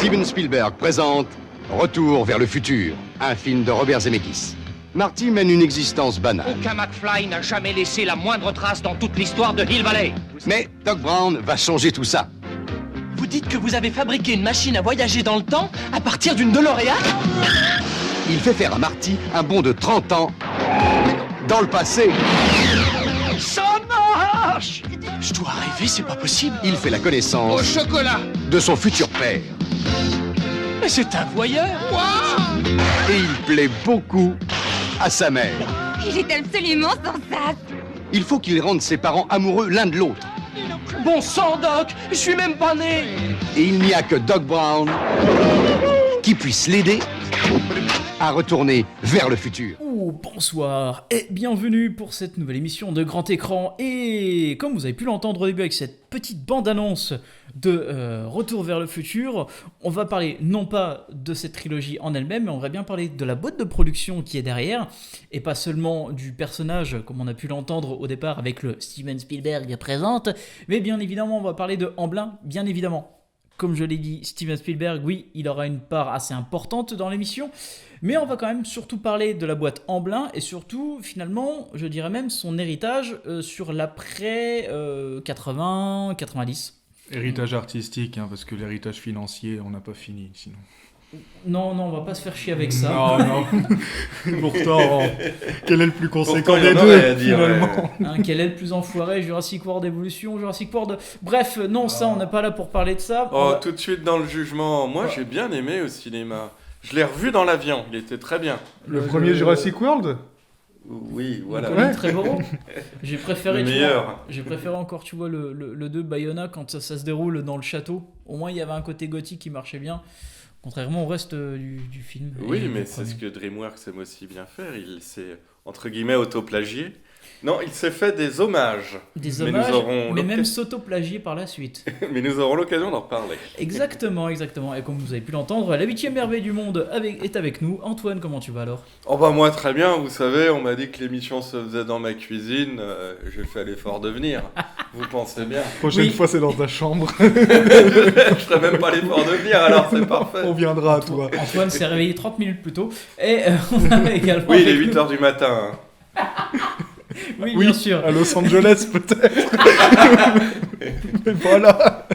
Steven Spielberg présente Retour vers le futur, un film de Robert Zemeckis. Marty mène une existence banale. Aucun McFly n'a jamais laissé la moindre trace dans toute l'histoire de Hill Valley. Mais Doc Brown va changer tout ça. Vous dites que vous avez fabriqué une machine à voyager dans le temps à partir d'une DeLorean ? Il fait faire à Marty un bond de 30 ans dans le passé. Ça marche! Je dois rêver, c'est pas possible. Il fait la Au connaissance chocolat! de son futur père. Mais c'est un voyeur. Et il plaît beaucoup à sa mère. Il est absolument sensace. Il faut qu'il rende ses parents amoureux l'un de l'autre. Bon sang, Doc, je suis même pas né. Et il n'y a que Doc Brown qui puisse l'aider à retourner vers le futur. Bonsoir et bienvenue pour cette nouvelle émission de Grand Écran. Et comme vous avez pu l'entendre au début avec cette petite bande-annonce de Retour vers le futur, on va parler non pas de cette trilogie en elle-même, mais on va bien parler de la boîte de production qui est derrière, et pas seulement du personnage comme on a pu l'entendre au départ avec le Steven Spielberg présente, mais bien évidemment on va parler de Amblin, bien évidemment. Comme je l'ai dit, Steven Spielberg, oui, il aura une part assez importante dans l'émission, mais on va quand même surtout parler de la boîte Amblin et surtout, finalement, je dirais même son héritage sur l'après 80-90. Héritage artistique, hein, parce que l'héritage financier, on n'a pas fini sinon. Non, on va pas se faire chier avec ça. Non. Pourtant, quel est le plus conséquent Pourtant, il y des en deux, aurait à dire, finalement Hein, quel est le plus enfoiré, Jurassic World Evolution, Jurassic World... Bref, non, ça, on n'est pas là pour parler de ça. Oh, tout de suite dans le jugement. Moi, j'ai bien aimé au cinéma. Je l'ai revu dans l'avion. Il était très bien. Le premier Jurassic World. Oui, voilà. Colin Trevorrow. J'ai préféré, Le tu meilleur. vois, j'ai préféré encore, tu vois, le 2 Bayona quand ça se déroule dans le château. Au moins, il y avait un côté gothique qui marchait bien, contrairement au reste du film. Oui, Et mais du c'est ce premier. que DreamWorks aime aussi bien faire. Il s'est, entre guillemets, autoplagié. Non, il s'est fait des hommages. Des Mais nous hommages, aurons mais l'occasion- même s'auto-plagier par la suite. Mais nous aurons l'occasion d'en reparler. Exactement. Et comme vous avez pu l'entendre, la 8e merveille du monde est avec nous. Antoine, comment tu vas alors ? Oh bah moi très bien, vous savez, on m'a dit que l'émission se faisait dans ma cuisine, j'ai fait l'effort de venir. Vous pensez bien. Prochaine Oui. fois, c'est dans ta chambre. Je ferai même pas l'effort de venir, alors c'est parfait. On viendra à toi. Antoine s'est réveillé 30 minutes plus tôt. Et on a également... Oui, il est avec nous- 8h du matin. Hein. Oui, Oui, bien sûr. à Los Angeles, peut-être. Mais voilà.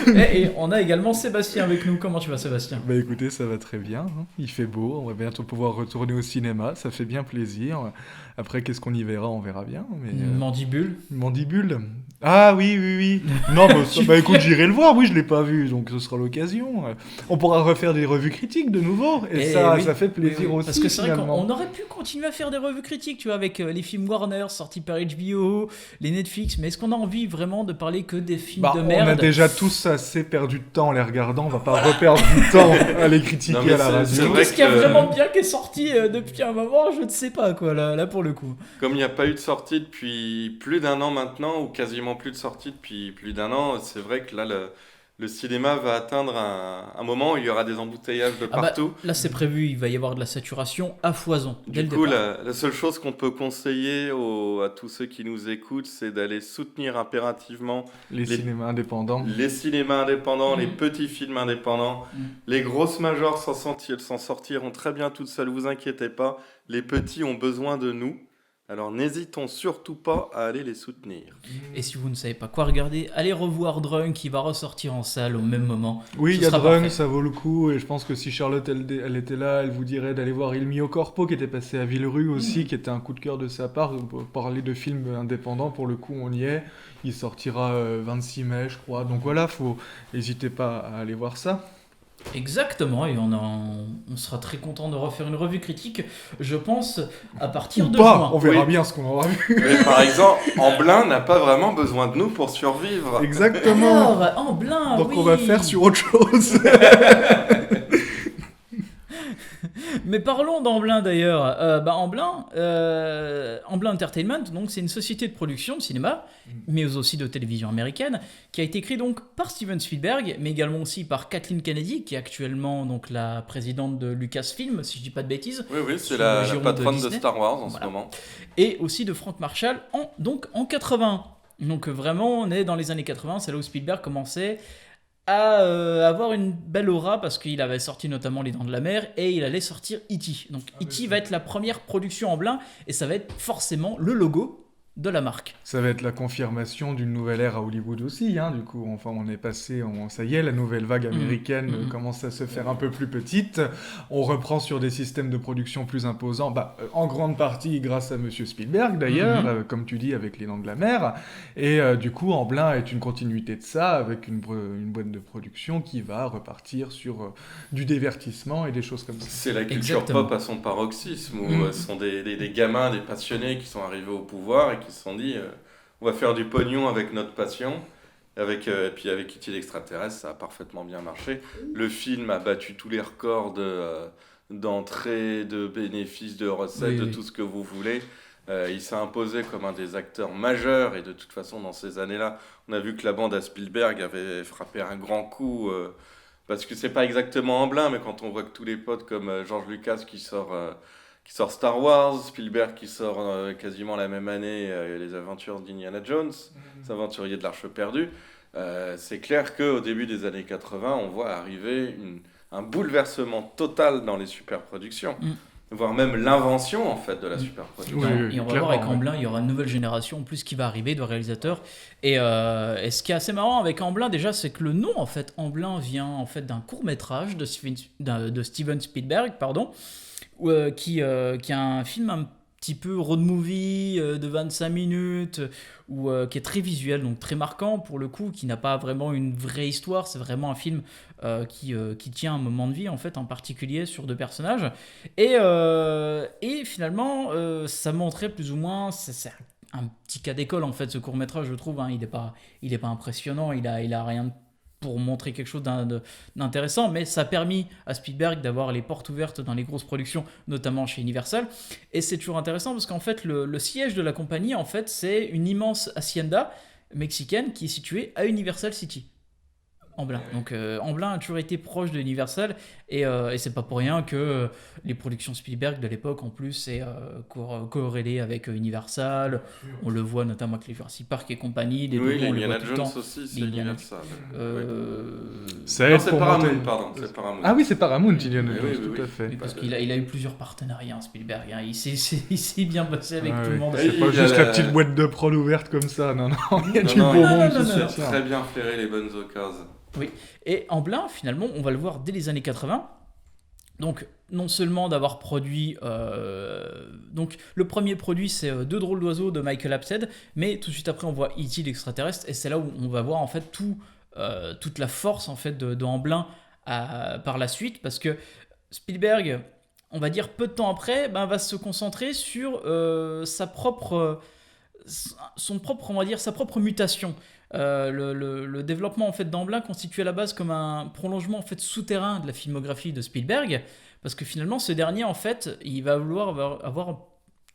Et on a également Sébastien avec nous. Comment tu vas, Sébastien ? Bah écoutez, ça va très bien. Hein. Il fait beau. On va bientôt pouvoir retourner au cinéma. Ça fait bien plaisir. Après, qu'est-ce qu'on y verra ? On verra bien. Mais, Mandibule. Mandibule. Ah oui. Non, bah écoute, j'irai le voir. Oui, je l'ai pas vu, donc ce sera l'occasion. On pourra refaire des revues critiques de nouveau, et ça, oui. ça fait plaisir Oui. aussi. Parce que c'est vrai finalement. qu'on aurait pu continuer à faire des revues critiques, tu vois, avec les films Warner sortis par HBO, les Netflix. Mais est-ce qu'on a envie vraiment de parler que des films Bah, de on merde ? a déjà tous assez perdu de temps en les regardant. On va pas reperdre du temps à les critiquer Non, mais à la c'est radio. vrai Qu'est-ce qu'il y a que- vraiment bien qui est sorti depuis un moment ? Je ne sais pas, quoi, là pour le coup. Comme il n'y a pas eu de sortie depuis plus d'un an maintenant, ou quasiment plus de sortie depuis plus d'un an, c'est vrai que là, le cinéma va atteindre un moment où il y aura des embouteillages de Ah bah, partout. là, c'est prévu, il va y avoir de la saturation à foison. Dès Du le coup, départ. la seule chose qu'on peut conseiller à tous ceux qui nous écoutent, c'est d'aller soutenir impérativement Les cinémas indépendants. les cinémas indépendants, les Mhm. petits films indépendants. Mhm. Les grosses majors s'en sortiront très bien toutes seules, vous inquiétez pas. Les petits ont besoin de nous. Alors n'hésitons surtout pas à aller les soutenir. Et si vous ne savez pas quoi regarder, allez revoir Drunk qui va ressortir en salle au même moment. Oui, Ce il y a sera Drunk, parfait. ça vaut le coup. Et je pense que si Charlotte elle était là, elle vous dirait d'aller voir Il Mio Corpo, qui était passé à Villerue aussi, qui était un coup de cœur de sa part. Pour parler de films indépendants, pour le coup, on y est. Il sortira 26 mai, je crois. Donc voilà, n'hésitez pas à aller voir ça. Exactement, et on sera très content de refaire une revue critique, je pense, à partir Ou de pas, juin. on verra Oui. bien ce qu'on aura vu. Mais par exemple, Amblin n'a pas vraiment besoin de nous pour survivre. Exactement. Alors, Amblin, Donc oui. on va faire sur autre chose. Mais parlons d'Amblin d'ailleurs. Amblin Entertainment, donc c'est une société de production de cinéma, mais aussi de télévision américaine, qui a été créée donc par Steven Spielberg, mais également aussi par Kathleen Kennedy, qui est actuellement donc la présidente de Lucasfilm, si je dis pas de bêtises, Oui, c'est Sous la le giron patronne de de Disney. Star Wars en Voilà. ce moment. et aussi de Frank Marshall en 80. Donc vraiment, on est dans les années 80, c'est là où Spielberg commençait à avoir une belle aura parce qu'il avait sorti notamment Les Dents de la Mer et il allait sortir E.T. Donc E.T. va être la première production en blanc et ça va être forcément le logo de la marque. Ça va être la confirmation d'une nouvelle ère à Hollywood aussi, hein, du coup. Enfin, on est passé, ça y est, la nouvelle vague américaine commence à se faire un peu plus petite. On reprend sur des systèmes de production plus imposants, en grande partie grâce à Monsieur Spielberg d'ailleurs, comme tu dis, avec Les Dents de la Mer. Et du coup, Amblin est une continuité de ça, avec une boîte de production qui va repartir sur du divertissement et des choses comme ça. C'est la culture pop à son paroxysme, où ce sont des gamins, des passionnés qui sont arrivés au pouvoir et qui se sont dit on va faire du pognon avec notre passion. Et puis avec E.T. l'extraterrestre, ça a parfaitement bien marché. Le film a battu tous les records d'entrées, de bénéfices, de recettes, de tout ce que vous voulez. Il s'est imposé comme un des acteurs majeurs, et de toute façon dans ces années-là, on a vu que la bande à Spielberg avait frappé un grand coup, parce que c'est pas exactement Amblin, mais quand on voit que tous les potes comme George Lucas qui sort Star Wars, Spielberg qui sort quasiment la même année les aventures d'Indiana Jones, les aventuriers de l'Arche perdue, c'est clair qu'au début des années 80, on voit arriver un bouleversement total dans les superproductions, voire même l'invention en fait de la superproduction. Et on va voir avec Amblin, il y aura une nouvelle génération en plus qui va arriver de réalisateurs. Et ce qui est assez marrant avec Amblin déjà, c'est que le nom en fait Amblin vient en fait d'un court-métrage de Steven Spielberg, qui est un film un petit peu road movie de 25 minutes, qui est très visuel, donc très marquant pour le coup, qui n'a pas vraiment une vraie histoire, c'est vraiment un film qui tient un moment de vie en fait en particulier sur deux personnages. Et finalement, ça montrait plus ou moins, c'est un petit cas d'école en fait ce court-métrage, je trouve, hein, il est pas impressionnant, il a rien de pour montrer quelque chose d'intéressant, mais ça a permis à Spielberg d'avoir les portes ouvertes dans les grosses productions, notamment chez Universal. Et c'est toujours intéressant parce qu'en fait, le siège de la compagnie, en fait, c'est une immense hacienda mexicaine qui est située à Universal City. Amblin. Donc Amblin a toujours été proche de Universal et c'est pas pour rien que les productions Spielberg de l'époque en plus c'est corrélé avec Universal. On le voit notamment avec les Jurassic Park et compagnie. Les Indiana Jones aussi, c'est Universal. C'est Paramount, pardon. C'est Paramount. Ah oui, c'est Paramount, Indiana Jones, tout à fait. Oui, parce qu'il a eu plusieurs partenariats, Spielberg. Hein. Il s'est bien passé avec tout le monde. C'est pas juste la petite boîte de prod ouverte comme ça, non, il y a du beau monde qui se tient. Très bien flairé les bonnes occasions. Oui, et Amblin, finalement, on va le voir dès les années 80. Donc, non seulement d'avoir produit... donc, le premier produit, c'est Deux drôles d'oiseaux de Michael Apted, mais tout de suite après, on voit E.T. l'extraterrestre, et c'est là où on va voir, en fait, toute la force, en fait, de Amblin par la suite, parce que Spielberg, on va dire, peu de temps après, va se concentrer sur sa propre mutation. Le développement en fait d'Amblin constitue à la base comme un prolongement en fait souterrain de la filmographie de Spielberg, parce que finalement ce dernier en fait il va vouloir avoir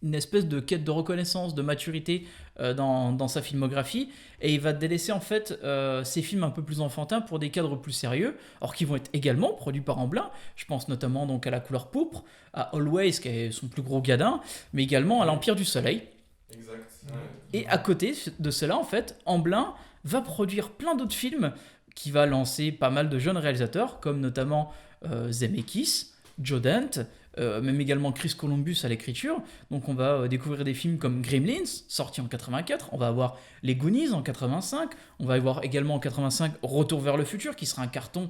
une espèce de quête de reconnaissance, de maturité dans sa filmographie, et il va délaisser en fait ses films un peu plus enfantins pour des cadres plus sérieux, or qui vont être également produits par Amblin. Je pense notamment donc à La couleur pourpre, à Always qui est son plus gros gadin, mais également à L'Empire du Soleil. Exact. Et à côté de cela en fait Amblin va produire plein d'autres films qui va lancer pas mal de jeunes réalisateurs, comme notamment Zemeckis, Joe Dante, même également Chris Columbus à l'écriture. Donc on va découvrir des films comme Gremlins, sorti en 84, on va avoir Les Goonies en 85, on va avoir également en 85 Retour vers le futur, qui sera un carton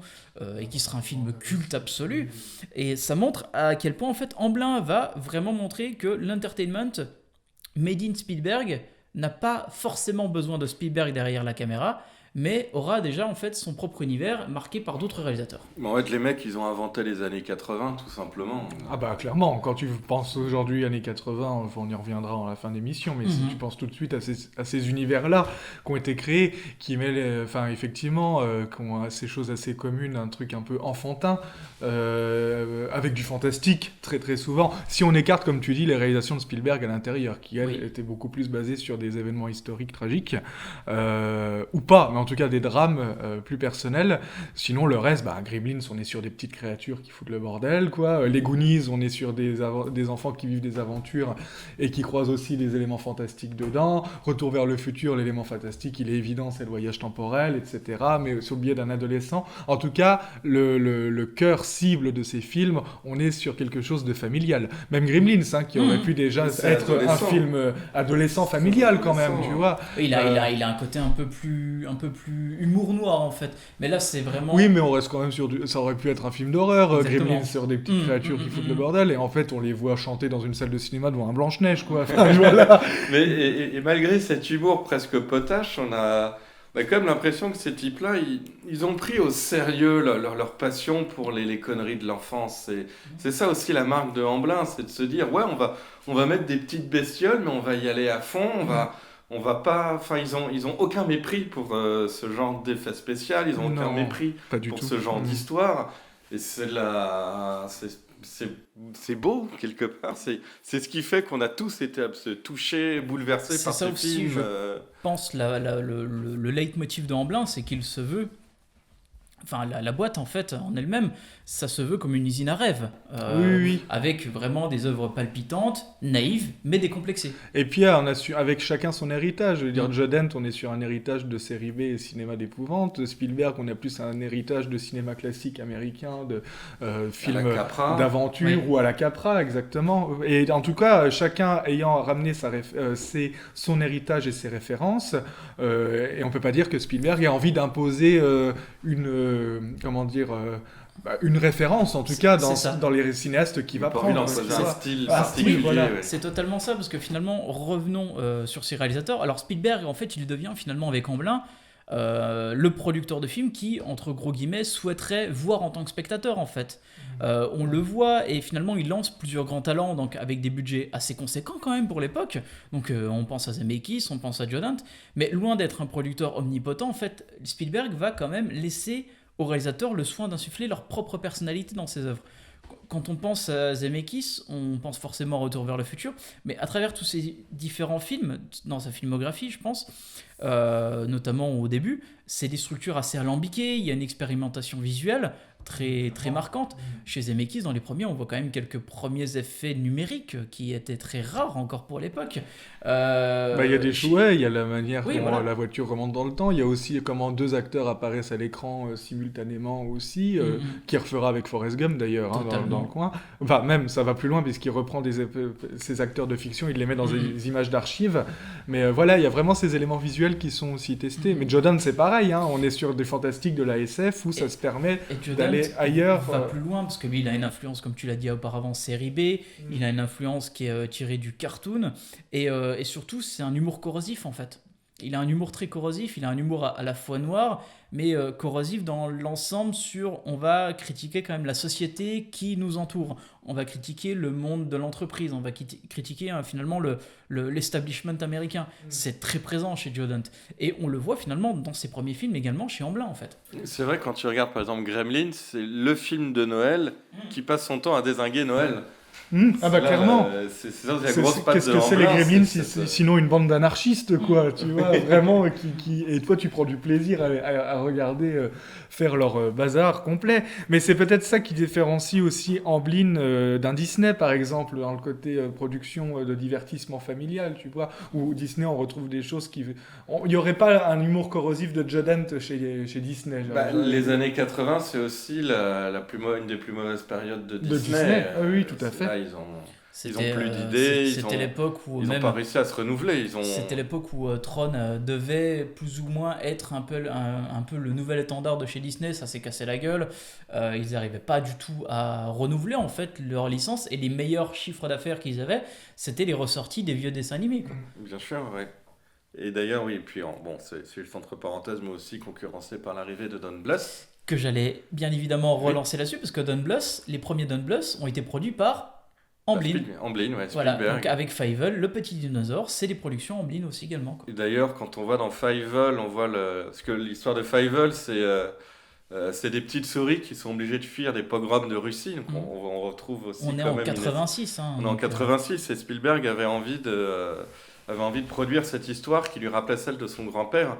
et qui sera un film culte absolu. Et ça montre à quel point en fait Amblin va vraiment montrer que l'entertainment made in Spielberg n'a pas forcément besoin de Spielberg derrière la caméra, mais aura déjà en fait son propre univers marqué par d'autres réalisateurs. En fait, les mecs, ils ont inventé les années 80, tout simplement. Ah bah clairement, quand tu penses aujourd'hui années 80, on y reviendra à la fin de l'émission, mais si tu penses tout de suite à ces univers-là qui ont été créés, qui mêlent, effectivement, qui ont ces choses assez communes, un truc un peu enfantin, avec du fantastique, très très souvent. Si on écarte, comme tu dis, les réalisations de Spielberg à l'intérieur, qui elles étaient beaucoup plus basées sur des événements historiques tragiques, ou pas, mais en tout cas des drames plus personnels. Sinon, le reste, Gremlins, on est sur des petites créatures qui foutent le bordel, quoi. Les Goonies, on est sur des enfants qui vivent des aventures et qui croisent aussi des éléments fantastiques dedans. Retour vers le futur, l'élément fantastique, il est évident, c'est le voyage temporel, etc. Mais sur le biais d'un adolescent. En tout cas, le cœur cible de ces films, on est sur quelque chose de familial. Même Gremlins, qui aurait pu déjà être un film adolescent familial quand même, tu vois. Il a un côté un peu plus humour noir en fait. Mais là, c'est vraiment. Oui, mais on reste quand même sur ça aurait pu être un film d'horreur, Gremlins, sur des petites créatures qui foutent le bordel, et en fait, on les voit chanter dans une salle de cinéma devant un Blanche-Neige, quoi. Enfin, voilà. Mais et malgré cet humour presque potache, on a quand même l'impression que ces types-là, ils ont pris au sérieux leur passion pour les conneries de l'enfance. C'est ça aussi la marque de Amblin, c'est de se dire, ouais, on va mettre des petites bestioles, mais on va y aller à fond, on va pas... Enfin, ils ont aucun mépris pour ce genre d'effet spécial, ils ont aucun mépris pour ce genre d'histoire. Et c'est beau, quelque part. C'est ce qui fait qu'on a tous été touchés, bouleversés par ce film. Je pense le leitmotiv de Amblin, c'est qu'il se veut... Enfin, la boîte, en fait, en elle-même, ça se veut comme une usine à rêves. Oui. Avec vraiment des œuvres palpitantes, naïves, mais décomplexées. Et puis, avec chacun son héritage. Je veux dire, Judd Dent, on est sur un héritage de série B et cinéma d'épouvante. Spielberg, on a plus un héritage de cinéma classique américain, de films d'aventure ou à la Capra, exactement. Et en tout cas, chacun ayant ramené son héritage et ses références, et on peut pas dire que Spielberg a envie d'imposer une référence, en tout cas, dans les cinéastes qu'il va prendre. C'est un style particulier. Voilà. C'est totalement ça, parce que finalement, revenons sur ces réalisateurs. Alors Spielberg, en fait, il devient finalement avec Amblin le producteur de films qui, entre gros guillemets, souhaiterait voir en tant que spectateur, en fait. On le voit, et finalement, il lance plusieurs grands talents, donc avec des budgets assez conséquents quand même pour l'époque. Donc on pense à Zemeckis, on pense à Judd Dent, mais loin d'être un producteur omnipotent, en fait, Spielberg va quand même laisser aux réalisateurs le soin d'insuffler leur propre personnalité dans ses œuvres. Quand on pense à Zemeckis, on pense forcément à Retour vers le futur, mais à travers tous ces différents films, dans sa filmographie, je pense, notamment au début, c'est des structures assez alambiquées, il y a une expérimentation visuelle très, très marquante. Chez Zemeckis, dans les premiers, on voit quand même quelques premiers effets numériques qui étaient très rares encore pour l'époque. Il y a des jouets, il y a la manière dont la voiture remonte dans le temps, il y a aussi comment deux acteurs apparaissent à l'écran simultanément aussi, qui refera avec Forrest Gump d'ailleurs, dans le coin. Enfin, même, ça va plus loin, puisqu'il reprend ces acteurs de fiction, il les met dans des images d'archives. Mais voilà, il y a vraiment ces éléments visuels qui sont aussi testés. Mais Judd Dent, c'est pareil, on est sur des fantastiques de la SF où ça se permet d'aller ailleurs. Va plus loin, parce que lui, il a une influence, comme tu l'as dit auparavant, série B, il a une influence qui est tirée du cartoon, et surtout, c'est un humour corrosif, en fait. Il a un humour très corrosif, il a un humour à la fois noir, mais corrosif dans l'ensemble on va critiquer quand même la société qui nous entoure, on va critiquer le monde de l'entreprise, on va critiquer finalement l'establishment américain. C'est très présent chez Judd Dent, et on le voit finalement dans ses premiers films, également chez Amblin, en fait. C'est vrai, quand tu regardes par exemple Gremlins, c'est le film de Noël qui passe son temps à dézinguer Noël. Clairement. C'est ça, la grosse patte qu'est-ce de que c'est les Amblin, Gremlins sinon une bande d'anarchistes, quoi, tu vois, vraiment, et toi tu prends du plaisir à regarder faire leur bazar complet. Mais c'est peut-être ça qui différencie aussi Amblin d'un Disney, par exemple, dans le côté production de divertissement familial, tu vois, où Disney, on retrouve des choses il n'y aurait pas un humour corrosif de Judd Dent chez Disney. Les années 80, c'est aussi une des plus mauvaises périodes de Disney. Oui, tout à fait. Là, ils ont plus d'idées, c'était l'époque où ils n'ont pas réussi à se renouveler. C'était l'époque où Tron devait plus ou moins être un peu le nouvel étendard de chez Disney. Ça s'est cassé la gueule. Ils n'arrivaient pas du tout à renouveler en fait leur licence, et les meilleurs chiffres d'affaires qu'ils avaient, c'était les ressorties des vieux dessins animés, quoi. Bien sûr, ouais. Et d'ailleurs, oui, puis c'est juste entre parenthèses, mais aussi concurrencé par l'arrivée de Don Bluth. Que j'allais bien évidemment relancer là-dessus, parce que Don Bluth, les premiers Don Bluth ont été produits par Amblin. Amblin, ouais, voilà, Spielberg. donc avec Fievel, le petit dinosaure, c'est des productions Amblin aussi également, quoi. Et d'ailleurs, quand on va dans Fievel, on voit parce que l'histoire de Fievel, c'est des petites souris qui sont obligées de fuir des pogroms de Russie. Donc on retrouve aussi. On est en 86. On est en 86, et Spielberg avait envie de produire cette histoire qui lui rappelait celle de son grand-père.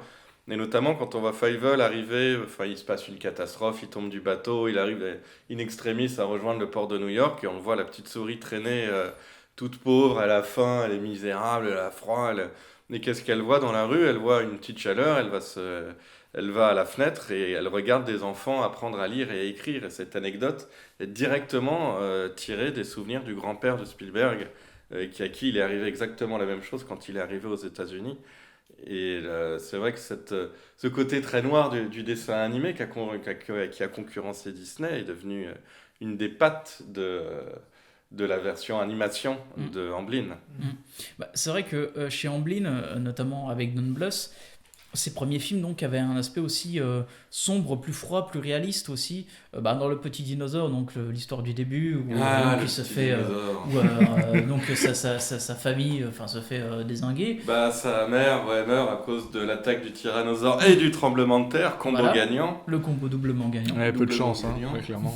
Et notamment quand on voit Fievel arriver, enfin, il se passe une catastrophe, il tombe du bateau, il arrive in extremis à rejoindre le port de New York, et on voit la petite souris traîner toute pauvre, elle a faim, elle est misérable, elle a froid. Et qu'est-ce qu'elle voit dans la rue? Elle voit une petite chaleur, elle va à la fenêtre et elle regarde des enfants apprendre à lire et à écrire. Et cette anecdote est directement tirée des souvenirs du grand-père de Spielberg, à qui il est arrivé exactement la même chose quand il est arrivé aux États-Unis. Et c'est vrai que ce côté très noir du dessin animé qui a concurrencé Disney est devenu une des pattes de la version animation de Amblin. Bah, c'est vrai que chez Amblin, notamment avec Don Bluth, ces premiers films donc avaient un aspect aussi sombre, plus froid, plus réaliste aussi. Dans Le Petit Dinosaure, donc l'histoire du début où il se fait donc sa famille se fait dézinguer. Sa mère meurt à cause de l'attaque du tyrannosaure et du tremblement de terre, combo gagnant. Le combo doublement gagnant. Ouais, peu de chance, ouais, clairement.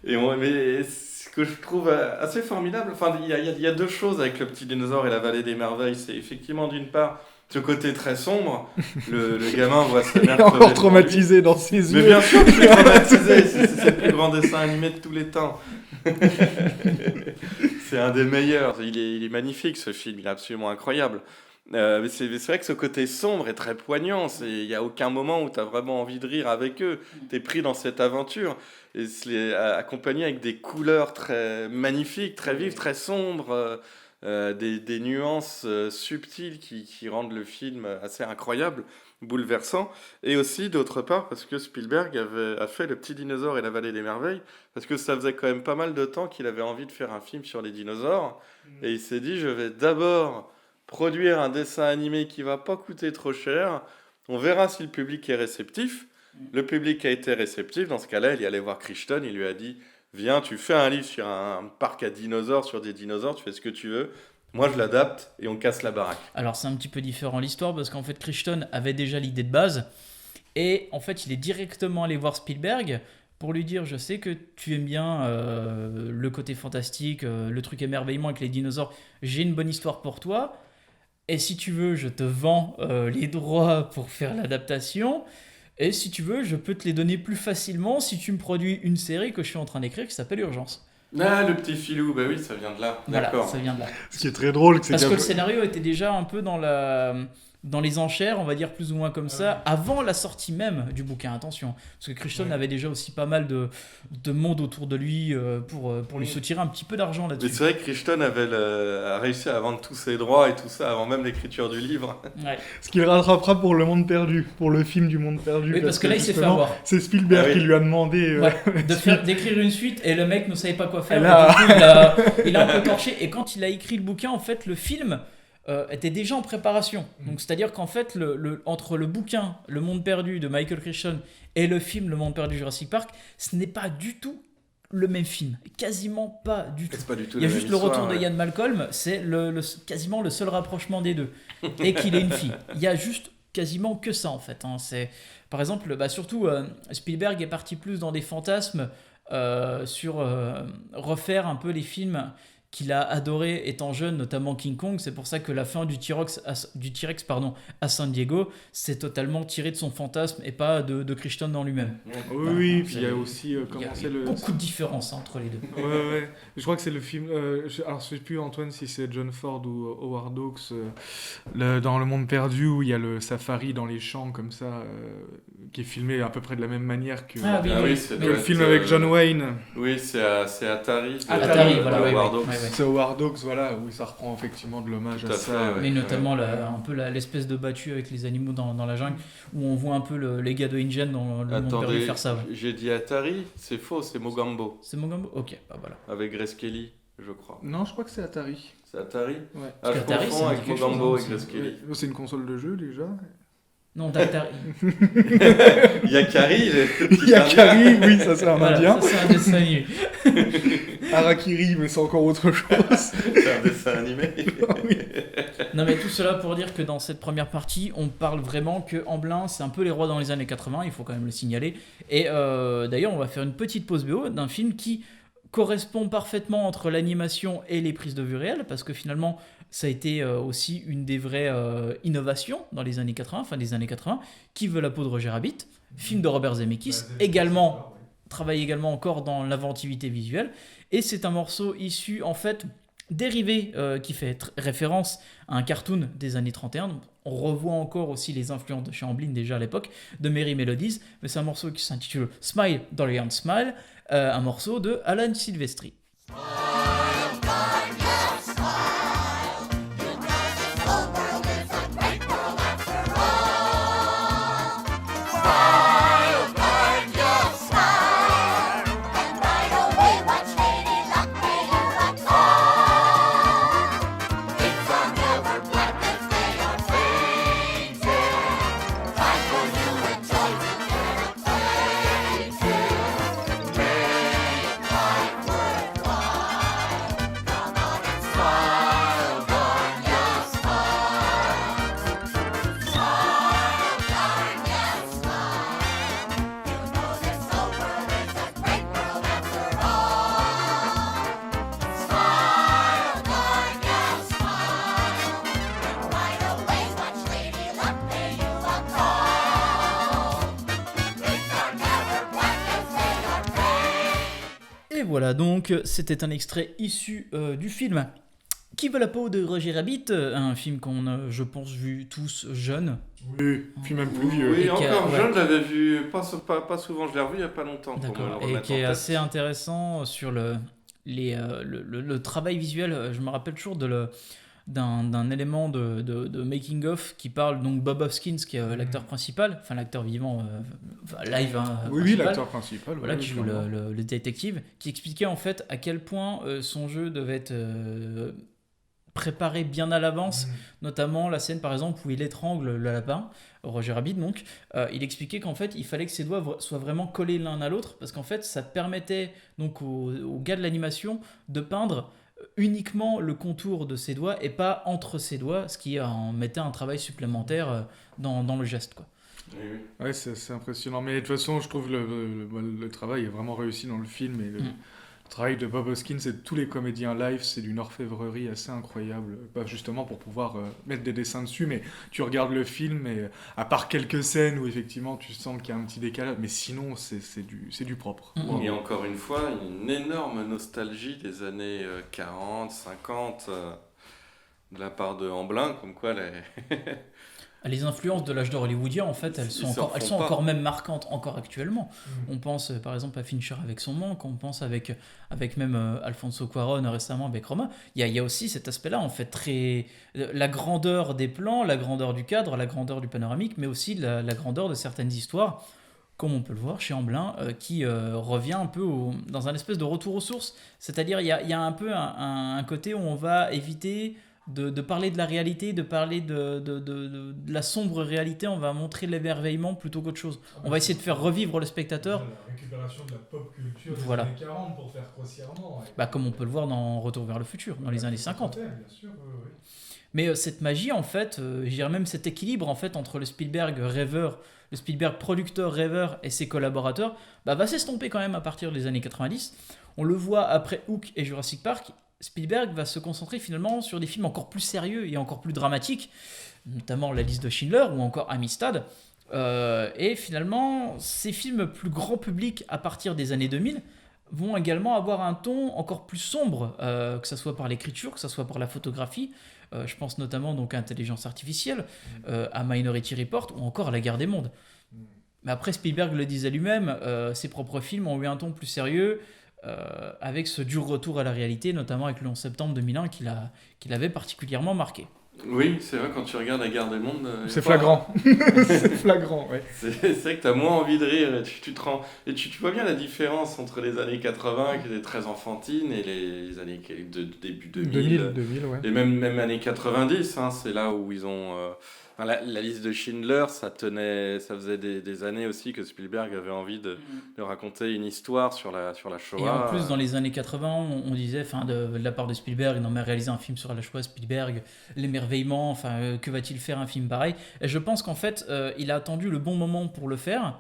Mais ce que je trouve assez formidable, il y a deux choses avec Le Petit Dinosaure et La Vallée des Merveilles. C'est effectivement d'une part ce côté très sombre, le gamin voit sa mère encore traumatisé dans ses yeux. Mais bien sûr que je suis traumatisé, c'est le plus grand dessin animé de tous les temps. C'est un des meilleurs, il est magnifique ce film, il est absolument incroyable. Mais c'est vrai que ce côté sombre est très poignant, il n'y a aucun moment où tu as vraiment envie de rire avec eux, tu es pris dans cette aventure, et c'est accompagné avec des couleurs très magnifiques, très vives, très sombres, des nuances subtiles qui rendent le film assez incroyable, bouleversant, et aussi d'autre part parce que Spielberg a fait Le Petit Dinosaure et La Vallée des Merveilles, parce que ça faisait quand même pas mal de temps qu'il avait envie de faire un film sur les dinosaures, et il s'est dit je vais d'abord produire un dessin animé qui va pas coûter trop cher, on verra si le public est réceptif. Le public a été réceptif, dans ce cas-là il est allé voir Crichton, il lui a dit viens, tu fais un livre sur un parc à dinosaures, sur des dinosaures, tu fais ce que tu veux. Moi, je l'adapte et on casse la baraque. Alors, c'est un petit peu différent l'histoire parce qu'en fait, Crichton avait déjà l'idée de base et en fait, il est directement allé voir Spielberg pour lui dire je sais que tu aimes bien le côté fantastique, le truc émerveillement avec les dinosaures. J'ai une bonne histoire pour toi et si tu veux, je te vends les droits pour faire l'adaptation. Et si tu veux, je peux te les donner plus facilement si tu me produis une série que je suis en train d'écrire qui s'appelle Urgence. Ah, le petit filou, bah oui, ça vient de là. Voilà, D'accord. ça vient de là. Ce qui est très drôle, c'est parce que le scénario était déjà un peu dans les enchères, on va dire plus ou moins comme ça, avant la sortie même du bouquin, attention. Parce que Crichton avait déjà aussi pas mal de monde autour de lui pour lui soutirer un petit peu d'argent là-dessus. Mais c'est vrai que Crichton a réussi à vendre tous ses droits et tout ça avant même l'écriture du livre. Ouais. Ce qu'il rattrapera pour Le Monde Perdu, pour le film du Monde Perdu. Oui, parce que là, il s'est fait avoir. C'est Spielberg qui lui a demandé d'écrire une suite et le mec ne savait pas quoi faire. Du coup, il a un peu torché. Et quand il a écrit le bouquin, en fait, le film était déjà en préparation. Donc, c'est-à-dire qu'en fait, entre le bouquin Le Monde Perdu de Michael Crichton et le film Le Monde Perdu Jurassic Park, ce n'est pas du tout le même film. Quasiment pas du tout. C'est pas du tout il y a la juste même le retour histoire, de Ian Malcolm, c'est quasiment le seul rapprochement des deux. Et qu'il ait une fille. Il y a juste quasiment que ça en fait. Par exemple, surtout Spielberg est parti plus dans des fantasmes sur refaire un peu les films qu'il a adoré étant jeune, notamment King Kong. C'est pour ça que la fin du T-Rex à San Diego, c'est totalement tiré de son fantasme et pas de Crichton dans lui-même. Oui, puis il y a aussi il y a beaucoup de différences entre les deux. Ouais. Je crois que c'est le film. Alors, je sais plus, Antoine, si c'est John Ford ou Howard Hawks dans Le Monde Perdu où il y a le safari dans les champs comme ça, qui est filmé à peu près de la même manière que le film avec John Wayne. Oui, c'est Atari. Atari, voilà, Howard Hawks. C'est Howard Hawks, voilà, où ça reprend effectivement de l'hommage à ça. Mais notamment un peu l'espèce de battue avec les animaux dans la jungle, où on voit un peu les gars de Ingen dans Le Monde Perdu faire ça. Ouais. J'ai dit Atari, c'est faux, c'est Mogambo. C'est Mogambo ? Ok, voilà. Avec Grace Kelly, je crois. Non, je crois que c'est Atari. C'est Atari ? Ouais. Je confonds avec Mogambo et Grace Kelly. C'est une console de jeu déjà. Non, d'Atari. Yakari, Yakari, oui, ça c'est un indien. Ça c'est un dessin animé. Harakiri, mais c'est encore autre chose. C'est un dessin animé. Oui. Non mais tout cela pour dire que dans cette première partie, on parle vraiment que Amblin, c'est un peu les rois dans les années 80, il faut quand même le signaler. Et d'ailleurs, on va faire une petite pause BO d'un film qui correspond parfaitement entre l'animation et les prises de vue réelles, parce que finalement, Ça a été aussi une des vraies innovations dans les années 80, fin des années 80. Qui veut la peau de Roger Rabbit, film de Robert Zemeckis, également travaille également encore dans l'inventivité visuelle. Et c'est un morceau issu, en fait, dérivé, qui fait référence à un cartoon des années 31. Donc, on revoit encore aussi les influences de chez Amblin déjà à l'époque, de Merry Melodies. Mais c'est un morceau qui s'intitule Smile, Dorian Smile, un morceau de Alan Silvestri. Et voilà, donc c'était un extrait issu du film Qui veut la peau de Roger Rabbit, un film qu'on a, je pense, vu tous jeunes. Oui, puis même plus vieux. Oui, Et qui encore a- jeune, je l'avais vu pas souvent, je l'ai revu il n'y a pas longtemps. pour me D'accord, le et remettre qui en est tête. assez intéressant sur le travail visuel. Je me rappelle toujours d'un élément de making of qui parle donc Bob Hoskins, qui est l'acteur principal, enfin l'acteur vivant, live, hein, Oui, principal. l'acteur principal. Voilà, oui, qui joue clairement. le détective, qui expliquait en fait à quel point son jeu devait être préparé bien à l'avance, notamment la scène par exemple où il étrangle le lapin, Roger Rabbit donc, il expliquait qu'en fait il fallait que ses doigts soient vraiment collés l'un à l'autre, parce qu'en fait ça permettait donc au gars de l'animation de peindre uniquement le contour de ses doigts et pas entre ses doigts, ce qui en mettait un travail supplémentaire dans le geste, quoi. Oui, oui. Ouais, c'est impressionnant. Mais de toute façon, je trouve le travail est vraiment réussi dans le film. Et le travail de Bob Hoskins et de tous les comédiens live, c'est d'une orfèvrerie assez incroyable. Bah, justement pour pouvoir mettre des dessins dessus. Mais tu regardes le film, et à part quelques scènes où effectivement tu sens qu'il y a un petit décalage, mais sinon c'est du propre. Et encore une fois, une énorme nostalgie des années 40, 50 de la part de Amblin, comme quoi Les influences de l'âge d'or hollywoodien, en fait, elles Ils sont s'en encore, elles font sont pas. encore même marquantes, encore actuellement. On pense par exemple à Fincher avec son Manque, on pense avec même Alfonso Cuarón récemment avec Roma. Il y a aussi cet aspect-là, en fait, la grandeur des plans, la grandeur du cadre, la grandeur du panoramique, mais aussi la grandeur de certaines histoires, comme on peut le voir chez Amblin, qui revient un peu dans un espèce de retour aux sources. C'est-à-dire, il y a un peu un côté où on va éviter de parler de la réalité, de parler de la sombre réalité. On va montrer l'émerveillement plutôt qu'autre chose. On va essayer de faire revivre le spectateur, La récupération de la pop culture des Voilà. années 40 pour faire grossièrement. comme on peut le voir dans Retour vers le futur, dans les années 50. Bien sûr, oui. Mais cette magie, en fait, je dirais même cet équilibre en fait, entre le Spielberg rêveur, le Spielberg producteur rêveur et ses collaborateurs, va s'estomper quand même à partir des années 90. On le voit après Hook et Jurassic Park. Spielberg va se concentrer finalement sur des films encore plus sérieux et encore plus dramatiques, notamment La Liste de Schindler ou encore Amistad. Et finalement, ces films plus grand public à partir des années 2000 vont également avoir un ton encore plus sombre, que ce soit par l'écriture, que ce soit par la photographie. Je pense notamment donc à Intelligence Artificielle, à Minority Report ou encore à La Guerre des Mondes. Mais après, Spielberg le disait lui-même, ses propres films ont eu un ton plus sérieux, avec ce dur retour à la réalité, notamment avec le 11 septembre 2001 qu'il avait particulièrement marqué. Oui, c'est vrai, quand tu regardes La Guerre des Mondes... C'est flagrant. C'est flagrant, ouais. C'est vrai que t'as moins envie de rire, et tu te rends... Et tu vois bien la différence entre les années 80, qui étaient très enfantines, et les années de début 2000. 2000, ouais. Et même années 90, hein, c'est là où ils ont... la liste de Schindler, ça faisait des années aussi que Spielberg avait envie de raconter une histoire sur la Shoah. Et en plus, dans les années 80, on disait, de la part de Spielberg, non mais réaliser un film sur la Shoah, Spielberg, l'émerveillement, que va-t-il faire un film pareil ? Et je pense qu'en fait, il a attendu le bon moment pour le faire.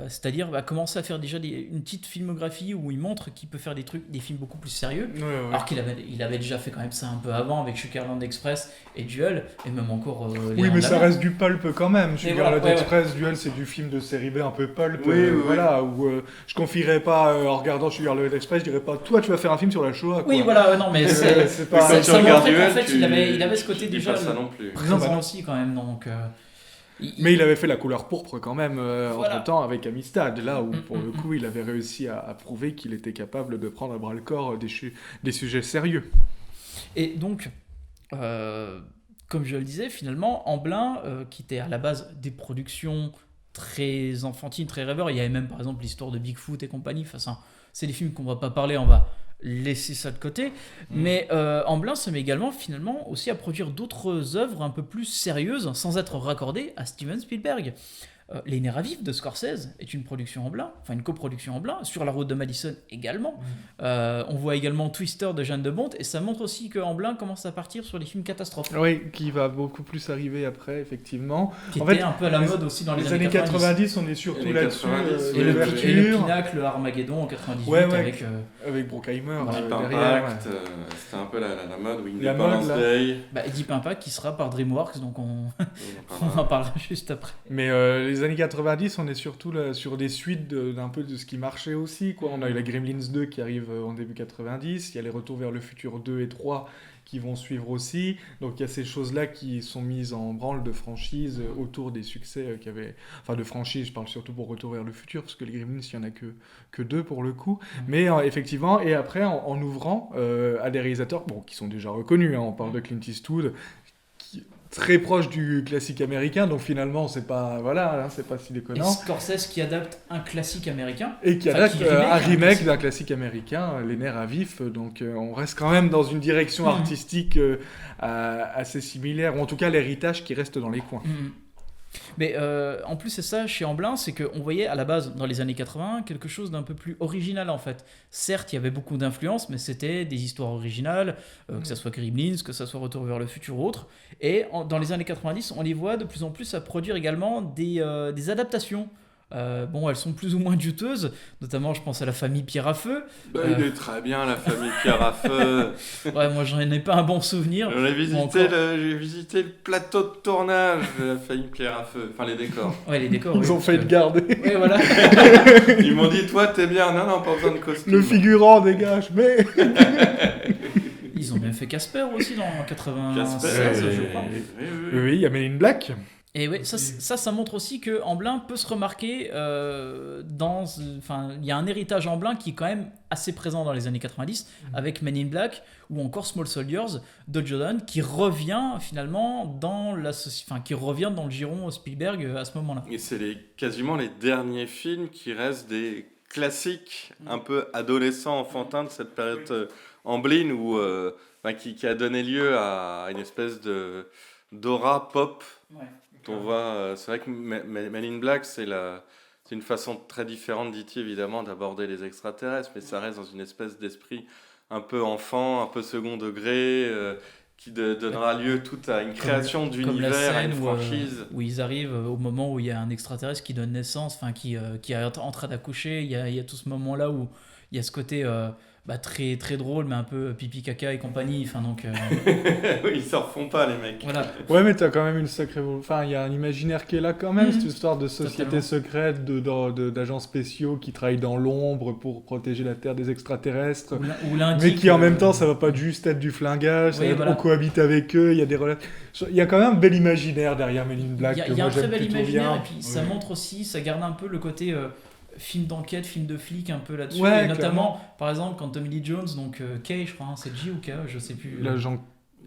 C'est-à-dire commencer à faire déjà une petite filmographie où il montre qu'il peut faire des films beaucoup plus sérieux. Ouais, ouais. Alors qu'il avait déjà fait quand même ça un peu avant avec Sugarland Express et Duel, et même encore. Oui, mais ça reste du pulp quand même. Sugarland voilà, Express, Duel, c'est du film de série B un peu pulp. Oui, oui, voilà, où je confierais pas, en regardant Sugarland Express, je dirais pas, toi, tu vas faire un film sur la Shoah. Quoi. Oui, voilà, non, mais c'est pas. Quand tu ça regardes montrait qu'en Duel, fait, il avait ce côté tu dis déjà pas ça non plus. présent aussi quand même, donc. Mais il avait fait la couleur pourpre quand même Voilà. entre-temps avec Amistad, là où pour le coup il avait réussi à prouver qu'il était capable de prendre à bras le corps des sujets sérieux. Et donc, comme je le disais, finalement, Amblin, qui était à la base des productions très enfantines, très rêveurs, il y avait même par exemple l'histoire de Bigfoot et compagnie, c'est des films qu'on va pas parler, on va laisser ça de côté, mais Amblin se met également finalement aussi à produire d'autres œuvres un peu plus sérieuses sans être raccordé à Steven Spielberg. Les Nerfs à vif de Scorsese est une production Amblin, enfin une coproduction Amblin, Sur la route de Madison également. On voit également Twister de Jeanne de Bonte, et ça montre aussi que Amblin commence à partir sur les films catastrophes. Oui, qui va beaucoup plus arriver après, effectivement. Qui En était fait, un peu à la mode aussi dans les années 90, on est surtout Les là-dessus. 90, Et le l'ouverture, Pinacle, Armageddon en 98 Ouais, avec Bruckheimer Deep derrière. Impact, c'était un peu la mode, La Independence mode, là. Day. Deep Impact qui sera par DreamWorks, donc on en parlera juste après. Mais les années 90, on est surtout là, sur des suites d'un peu de ce qui marchait aussi, quoi. On a eu la Gremlins 2 qui arrive en début 90, il y a les Retours vers le futur 2 et 3 qui vont suivre aussi. Donc il y a ces choses-là qui sont mises en branle de franchise autour des succès qu'il y avait. Enfin, de franchise, je parle surtout pour Retour vers le futur, parce que les Gremlins, il n'y en a que 2 pour le coup. Mais effectivement, et après, en ouvrant à des réalisateurs qui sont déjà reconnus, hein, on parle de Clint Eastwood, qui très proche du classique américain, donc finalement c'est pas c'est pas si Et déconnant, Scorsese qui adapte un classique américain. et qui Enfin, adapte qui un un remake d'un classique américain, Les Nerfs à vif, donc on reste quand même dans une direction artistique assez similaire, ou en tout cas l'héritage qui reste dans les coins. Mais en plus c'est ça chez Amblin, c'est qu'on voyait à la base dans les années 80 quelque chose d'un peu plus original en fait. Certes il y avait beaucoup d'influences, mais c'était des histoires originales, que ça soit Gremlins, que ça soit Retour vers le futur ou autre. Et dans les années 90 on les voit de plus en plus à produire également des adaptations. Elles sont plus ou moins douteuses, notamment je pense à La famille Pierre à Feu. Il est très bien, La famille Pierre à Feu. Ouais, moi j'en ai pas un bon souvenir. J'ai visité le plateau de tournage de La famille Pierre à Feu, enfin les décors. Ouais, les décors. Ils ont fait le garder. Ouais, voilà. Ils m'ont dit, toi t'es bien, non, pas besoin de costume. Le figurant dégage, mais... Ils ont même fait Casper aussi dans 96, Casper, je crois. Oui, il y a Men in Black. Et ouais, ça montre aussi que Amblin peut se remarquer il y a un héritage Amblin qui est quand même assez présent dans les années 90 avec Men in Black ou encore Small Soldiers de Jordan qui revient finalement dans le giron Spielberg à ce moment-là. Et c'est quasiment les derniers films qui restent des classiques un peu adolescents, enfantins de cette période Amblin qui a donné lieu à une espèce d'aura pop. Ouais. On voit, c'est vrai que Men in Black, c'est une façon très différente, dit-il évidemment, d'aborder les extraterrestres, mais ça reste dans une espèce d'esprit un peu enfant, un peu second degré, qui donnera lieu tout à une création d'univers, à une franchise. Où ils arrivent au moment où il y a un extraterrestre qui donne naissance, qui est en train d'accoucher, il y a tout ce moment-là où il y a ce côté très, très drôle, mais un peu pipi caca et compagnie. Oui, ils s'en refont pas, les mecs. Voilà. Ouais, mais t'as quand même une sacrée... Enfin, il y a un imaginaire qui est là quand même, cette histoire de société secrète, d'agents spéciaux qui travaillent dans l'ombre pour protéger la Terre des extraterrestres. Mais qui en même temps, ça va pas juste être du flingage, on cohabite avec eux, il y a des relations... Il y a quand même un bel imaginaire derrière Men in Black. Il y a un très bel imaginaire, bien. et puis ça montre aussi, ça garde un peu le côté... film d'enquête, film de flic un peu là-dessus, Ouais, et notamment clairement. par exemple quand Tommy Lee Jones, donc Kay je crois, c'est J ou K, je sais plus. L'agent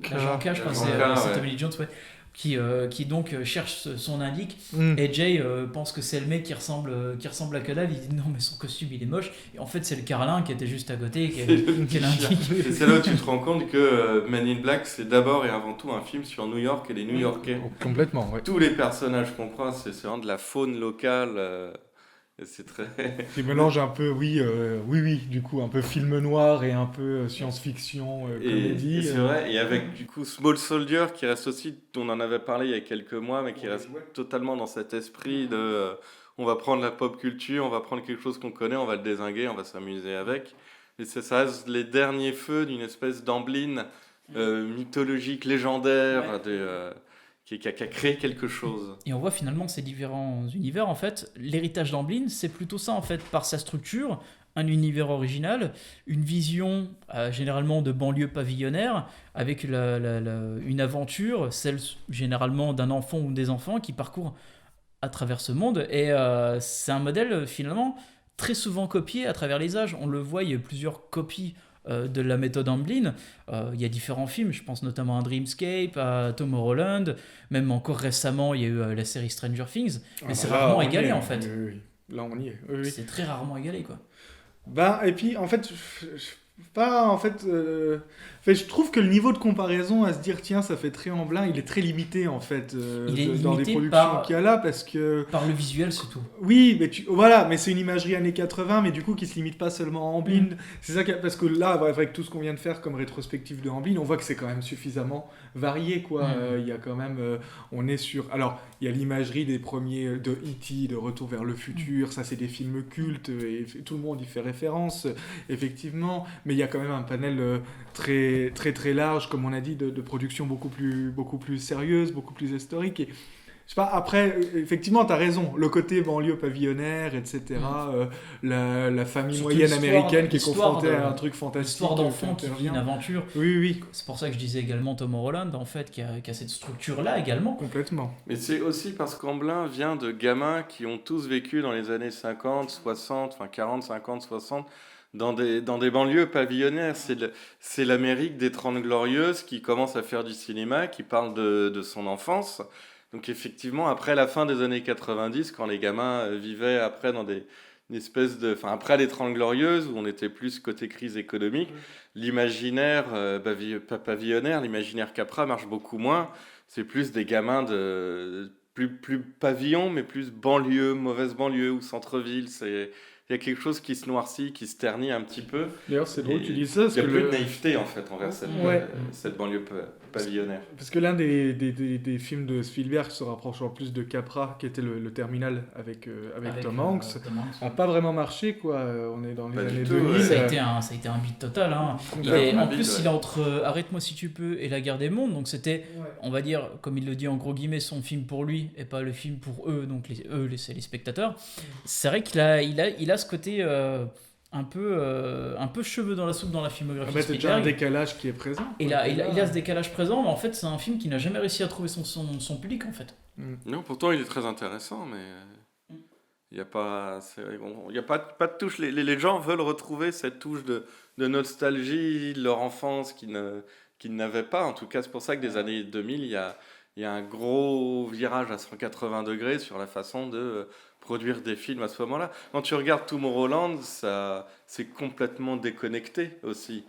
K, je crois, c'est Tommy Lee Jones, ouais, qui donc cherche son indique, et Jay pense que c'est le mec qui ressemble à Cadavre, il dit non mais son costume il est moche, et en fait c'est le Carlin qui était juste à côté, qui est l'indique. C'est là où tu te rends compte que Men in Black c'est d'abord et avant tout un film sur New York et les New-Yorkais. Complètement, ouais. Tous les personnages qu'on croise, c'est vraiment de la faune locale. C'est très... Qui mélange un peu, oui, du coup, un peu film noir et un peu science-fiction, comédie. Et c'est vrai, et avec du coup Small Soldier qui reste aussi, on en avait parlé il y a quelques mois, mais qui reste totalement dans cet esprit de... on va prendre la pop culture, on va prendre quelque chose qu'on connaît, on va le dézinguer, on va s'amuser avec. Et ça reste les derniers feux d'une espèce d'Amblin mythologique, légendaire, qui a créé quelque chose. Et on voit finalement ces différents univers, en fait, l'héritage d'Amblin, c'est plutôt ça, en fait, par sa structure, un univers original, une vision généralement de banlieue pavillonnaire, avec une aventure, celle généralement d'un enfant ou des enfants qui parcourent à travers ce monde. Et c'est un modèle finalement très souvent copié à travers les âges. On le voit, il y a plusieurs copies de la méthode Amblin. Il y a différents films, je pense notamment à Dreamscape, à Tomorrowland, même encore récemment il y a eu la série Stranger Things, mais c'est rarement égalé en fait. Oui. Là on y est. Oui. C'est très rarement égalé quoi. Et puis en fait, je trouve que le niveau de comparaison à se dire tiens ça fait très Amblin, il est très limité en fait dans les productions qu'il y a là parce que par le visuel c'est tout. Oui, mais c'est une imagerie années 80 mais du coup qui se limite pas seulement à Amblin. C'est ça parce que là avec tout ce qu'on vient de faire comme rétrospective de Amblin, on voit que c'est quand même suffisamment varié quoi. Il y a quand même on est sur il y a l'imagerie des premiers de E.T., de Retour vers le futur, ça c'est des films cultes et tout le monde y fait référence effectivement, mais il y a quand même un panel très très très large comme on a dit de productions beaucoup plus sérieuses, beaucoup plus historiques et je sais pas, après, effectivement, t'as raison, le côté banlieue pavillonnaire, etc., la famille surtout moyenne américaine qui est confrontée à un truc fantastique. L'histoire d'enfant qui vit une aventure. Oui. C'est pour ça que je disais également Tomorrowland, en fait, qui a cette structure-là également. Complètement. Mais c'est aussi parce qu'Amblin vient de gamins qui ont tous vécu dans les années 50, 60, enfin 40, 50, 60, dans des banlieues pavillonnaires. C'est l'Amérique des 30 Glorieuses qui commence à faire du cinéma, qui parle de son enfance. Donc effectivement, après la fin des années 90, quand les gamins vivaient après dans une espèce de... Enfin, après les 30 Glorieuses, où on était plus côté crise économique, l'imaginaire pavillonnaire, l'imaginaire Capra marche beaucoup moins. C'est plus des gamins de plus pavillon, mais plus banlieue, mauvaise banlieue ou centre-ville. Il y a quelque chose qui se noircit, qui se ternit un petit peu. D'ailleurs, c'est drôle que tu dises ça. Il y a plus de naïveté, en fait, envers cette banlieue pavillonnaire. Parce que l'un des films de Spielberg se rapprochant plus de Capra, qui était le Terminal avec Tom Hanks, n'a pas vraiment marché, quoi. On est dans les années 2000. Ça a été un beat total. Hein. Il est entre Arrête-moi si tu peux et La Guerre des Mondes. Donc c'était, on va dire, comme il le dit en gros guillemets, son film pour lui et pas le film pour eux. Donc c'est les spectateurs. C'est vrai qu'il a ce côté un peu cheveux dans la soupe dans la filmographie. C'est déjà un décalage qui est présent. Et là, il a ce décalage présent, mais en fait, c'est un film qui n'a jamais réussi à trouver son public, en fait. Non, pourtant, il est très intéressant, mais il n'y a pas de touche. Les gens veulent retrouver cette touche de nostalgie de leur enfance qu'ils n'avaient pas. En tout cas, c'est pour ça que des années 2000, il y a un gros virage à 180 degrés sur la façon de produire des films à ce moment-là. Quand tu regardes Tomorrowland, c'est complètement déconnecté aussi.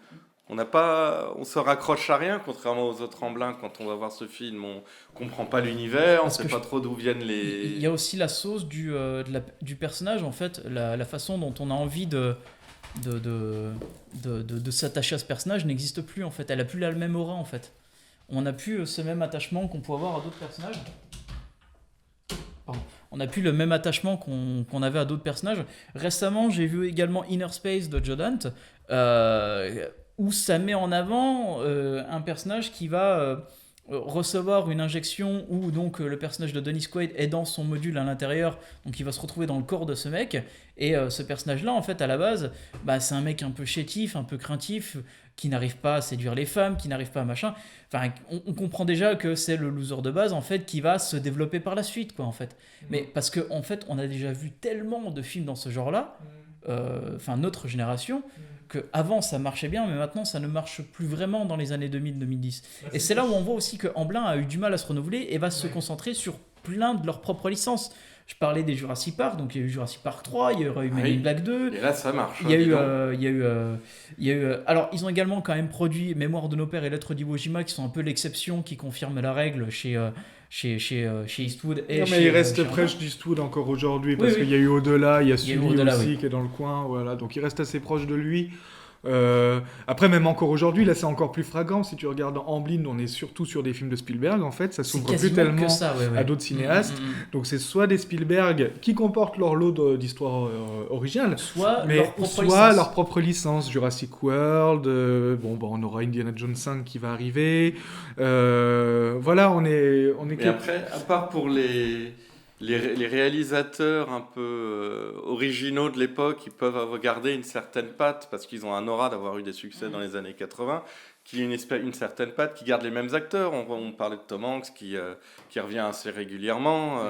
On se raccroche à rien, contrairement aux autres Amblins. Quand on va voir ce film, on comprend pas l'univers, on sait pas trop d'où viennent les... Il y a aussi la sauce du personnage, en fait, la façon dont on a envie de s'attacher à ce personnage n'existe plus, en fait. Elle a plus la même aura, en fait. On n'a plus ce même attachement qu'on peut avoir à d'autres personnages. Pardon. On n'a plus le même attachement qu'on avait à d'autres personnages. Récemment, j'ai vu également Inner Space de Joe Dante, où ça met en avant un personnage qui va recevoir une injection où donc le personnage de Dennis Quaid est dans son module à l'intérieur, donc il va se retrouver dans le corps de ce mec, et ce personnage-là, en fait, à la base, c'est un mec un peu chétif, un peu craintif, qui n'arrive pas à séduire les femmes, qui n'arrive pas à machin. Enfin, on comprend déjà que c'est le loser de base, en fait, qui va se développer par la suite, quoi, en fait. Mais parce que, en fait, on a déjà vu tellement de films dans ce genre-là, notre génération, qu'avant ça marchait bien, mais maintenant ça ne marche plus vraiment dans les années 2000-2010. Et c'est là où on voit aussi que Amblin a eu du mal à se renouveler et va se concentrer sur plein de leurs propres licences. Je parlais des Jurassic Park, donc il y a eu Jurassic Park 3, il y a eu Men in Black 2. Et là, ça marche. Il y a eu alors, ils ont également quand même produit Mémoire de nos pères et Lettres d'Iwo Jima, qui sont un peu l'exception qui confirme la règle chez Eastwood. Non, mais il reste proche d'Eastwood encore aujourd'hui, parce qu'il y a eu Au-delà, il y a celui aussi qui est dans le coin, voilà. Donc il reste assez proche de lui. Après, même encore aujourd'hui, là, c'est encore plus flagrant. Si tu regardes Amblin, on est surtout sur des films de Spielberg, en fait. Ça C'est s'ouvre plus quasiment tellement que ça, ouais. à d'autres cinéastes. Donc, c'est soit des Spielberg qui comportent leur lot d'histoires originales, Soit mais leur propre soit licence. leur propre licence. Jurassic World, on aura Indiana Jones 5 qui va arriver. Voilà, on est Mais après, à part pour les réalisateurs un peu originaux de l'époque, ils peuvent garder une certaine patte parce qu'ils ont un aura d'avoir eu des succès dans les années 80, qui a une certaine patte, qui garde les mêmes acteurs. On parlait de Tom Hanks qui revient assez régulièrement.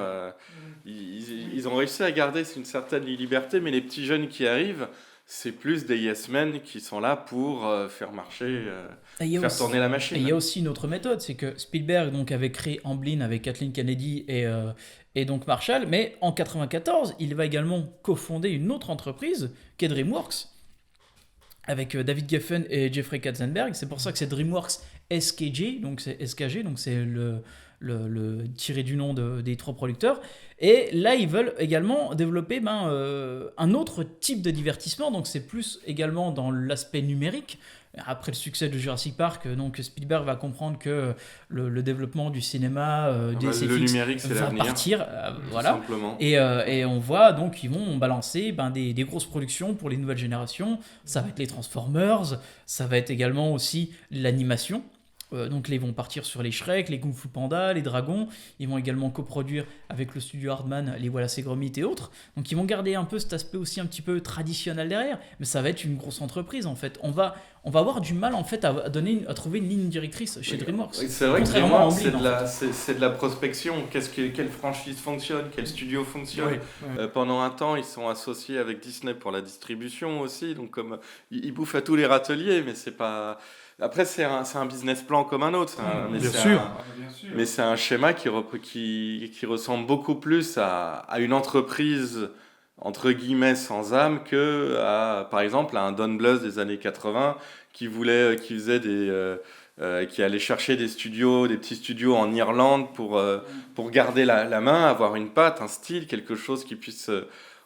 Ils ont réussi à garder une certaine liberté, mais les petits jeunes qui arrivent, c'est plus des yes men qui sont là pour faire marcher, faire tourner la machine. Et il y a aussi une autre méthode, c'est que Spielberg donc, avait créé Amblin avec Kathleen Kennedy et donc Marshall, mais en 1994, il va également cofonder une autre entreprise, qui est DreamWorks, avec David Geffen et Jeffrey Katzenberg. C'est pour ça que c'est DreamWorks SKG, donc c'est SKG, donc c'est le tiré du nom des trois producteurs. Et là, ils veulent également développer un autre type de divertissement, donc c'est plus également dans l'aspect numérique. Après le succès de Jurassic Park, donc Spielberg va comprendre que le développement du cinéma, des le SFX numérique, c'est va l'avenir, partir, tout voilà. simplement. Et on voit donc ils vont balancer des grosses productions pour les nouvelles générations. Ça va être les Transformers, ça va être également aussi l'animation. Donc là, ils vont partir sur les Shrek, les Kung Fu Panda, les Dragons. Ils vont également coproduire avec le studio Hardman les Wallace et Gromit et autres. Donc ils vont garder un peu cet aspect aussi un petit peu traditionnel derrière. Mais ça va être une grosse entreprise en fait. On va avoir du mal en fait à trouver une ligne directrice chez DreamWorks. Oui, c'est vrai que Contrairement à DreamWorks, Amblin, c'est de la prospection. Quelle franchise fonctionne, quel studio fonctionne. Ouais. Pendant un temps, ils sont associés avec Disney pour la distribution aussi. Donc comme ils bouffent à tous les râteliers, mais c'est pas. Après, c'est un business plan comme un autre. Mais c'est un schéma qui ressemble beaucoup plus à une entreprise, entre guillemets, sans âme, par exemple, à un Don Bluth des années 80 qui allait chercher des petits studios en Irlande pour garder la main, avoir une patte, un style, quelque chose qui puisse,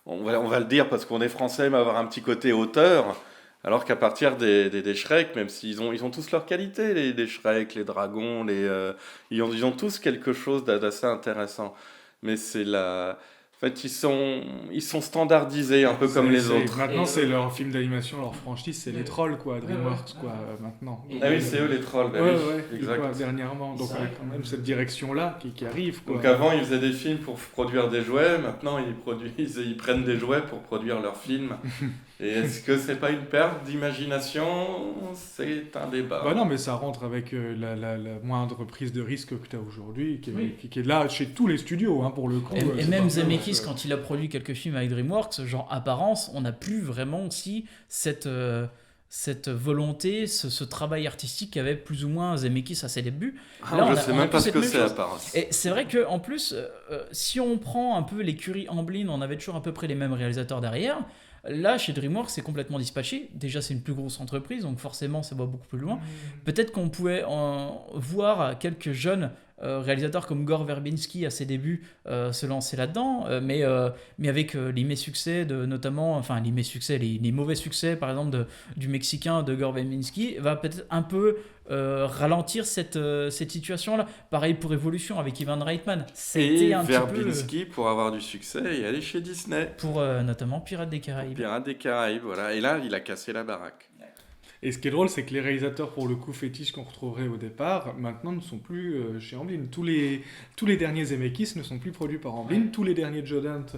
on va le dire parce qu'on est français, mais avoir un petit côté auteur. Alors qu'à partir des Shrek, même s'ils ont tous leurs qualités, les Shrek, les dragons, ils ont tous quelque chose d'assez intéressant. Mais en fait, ils sont standardisés, un peu comme les autres. Maintenant, c'est leur film d'animation, leur franchise, c'est les trolls, quoi, DreamWorks, quoi, maintenant. Ah oui, c'est eux les trolls, exact. Quoi, dernièrement. Donc, on a quand même cette direction-là qui arrive, quoi. Donc avant, ils faisaient des films pour produire des jouets, maintenant, ils prennent des jouets pour produire leurs films. Et est-ce que c'est pas une perte d'imagination ? C'est un débat. Bah non, mais ça rentre avec la moindre prise de risque que tu as aujourd'hui, qui est là chez tous les studios, hein, pour le coup. Et même Zemeckis, quand il a produit quelques films avec DreamWorks, genre Apparence, on n'a plus vraiment aussi cette volonté, ce travail artistique qu'avait plus ou moins Zemeckis à ses débuts. Là, je sais même pas ce que c'est Apparence. Et c'est vrai qu'en plus, si on prend un peu l'écurie Amblin, on avait toujours à peu près les mêmes réalisateurs derrière. Là, chez DreamWorks, c'est complètement dispatché. Déjà, c'est une plus grosse entreprise, donc forcément, ça va beaucoup plus loin. Peut-être qu'on pouvait voir quelques jeunes réalisateurs comme Gore Verbinski à ses débuts se lancer là-dedans, mais avec les succès les mauvais succès, par exemple, du Mexicain de Gore Verbinski, va peut-être un peu ralentir cette situation-là. Pareil pour Evolution avec Ivan Reitman. Et Verbinski, pour avoir du succès, est allé chez Disney. Pour notamment Pirates des Caraïbes. Pirates des Caraïbes, voilà. Et là, il a cassé la baraque. Et ce qui est drôle, c'est que les réalisateurs, pour le coup, fétiches qu'on retrouverait au départ, maintenant ne sont plus chez Amblin. Tous les derniers Zemeckis ne sont plus produits par Amblin. Tous les derniers Joe Dante,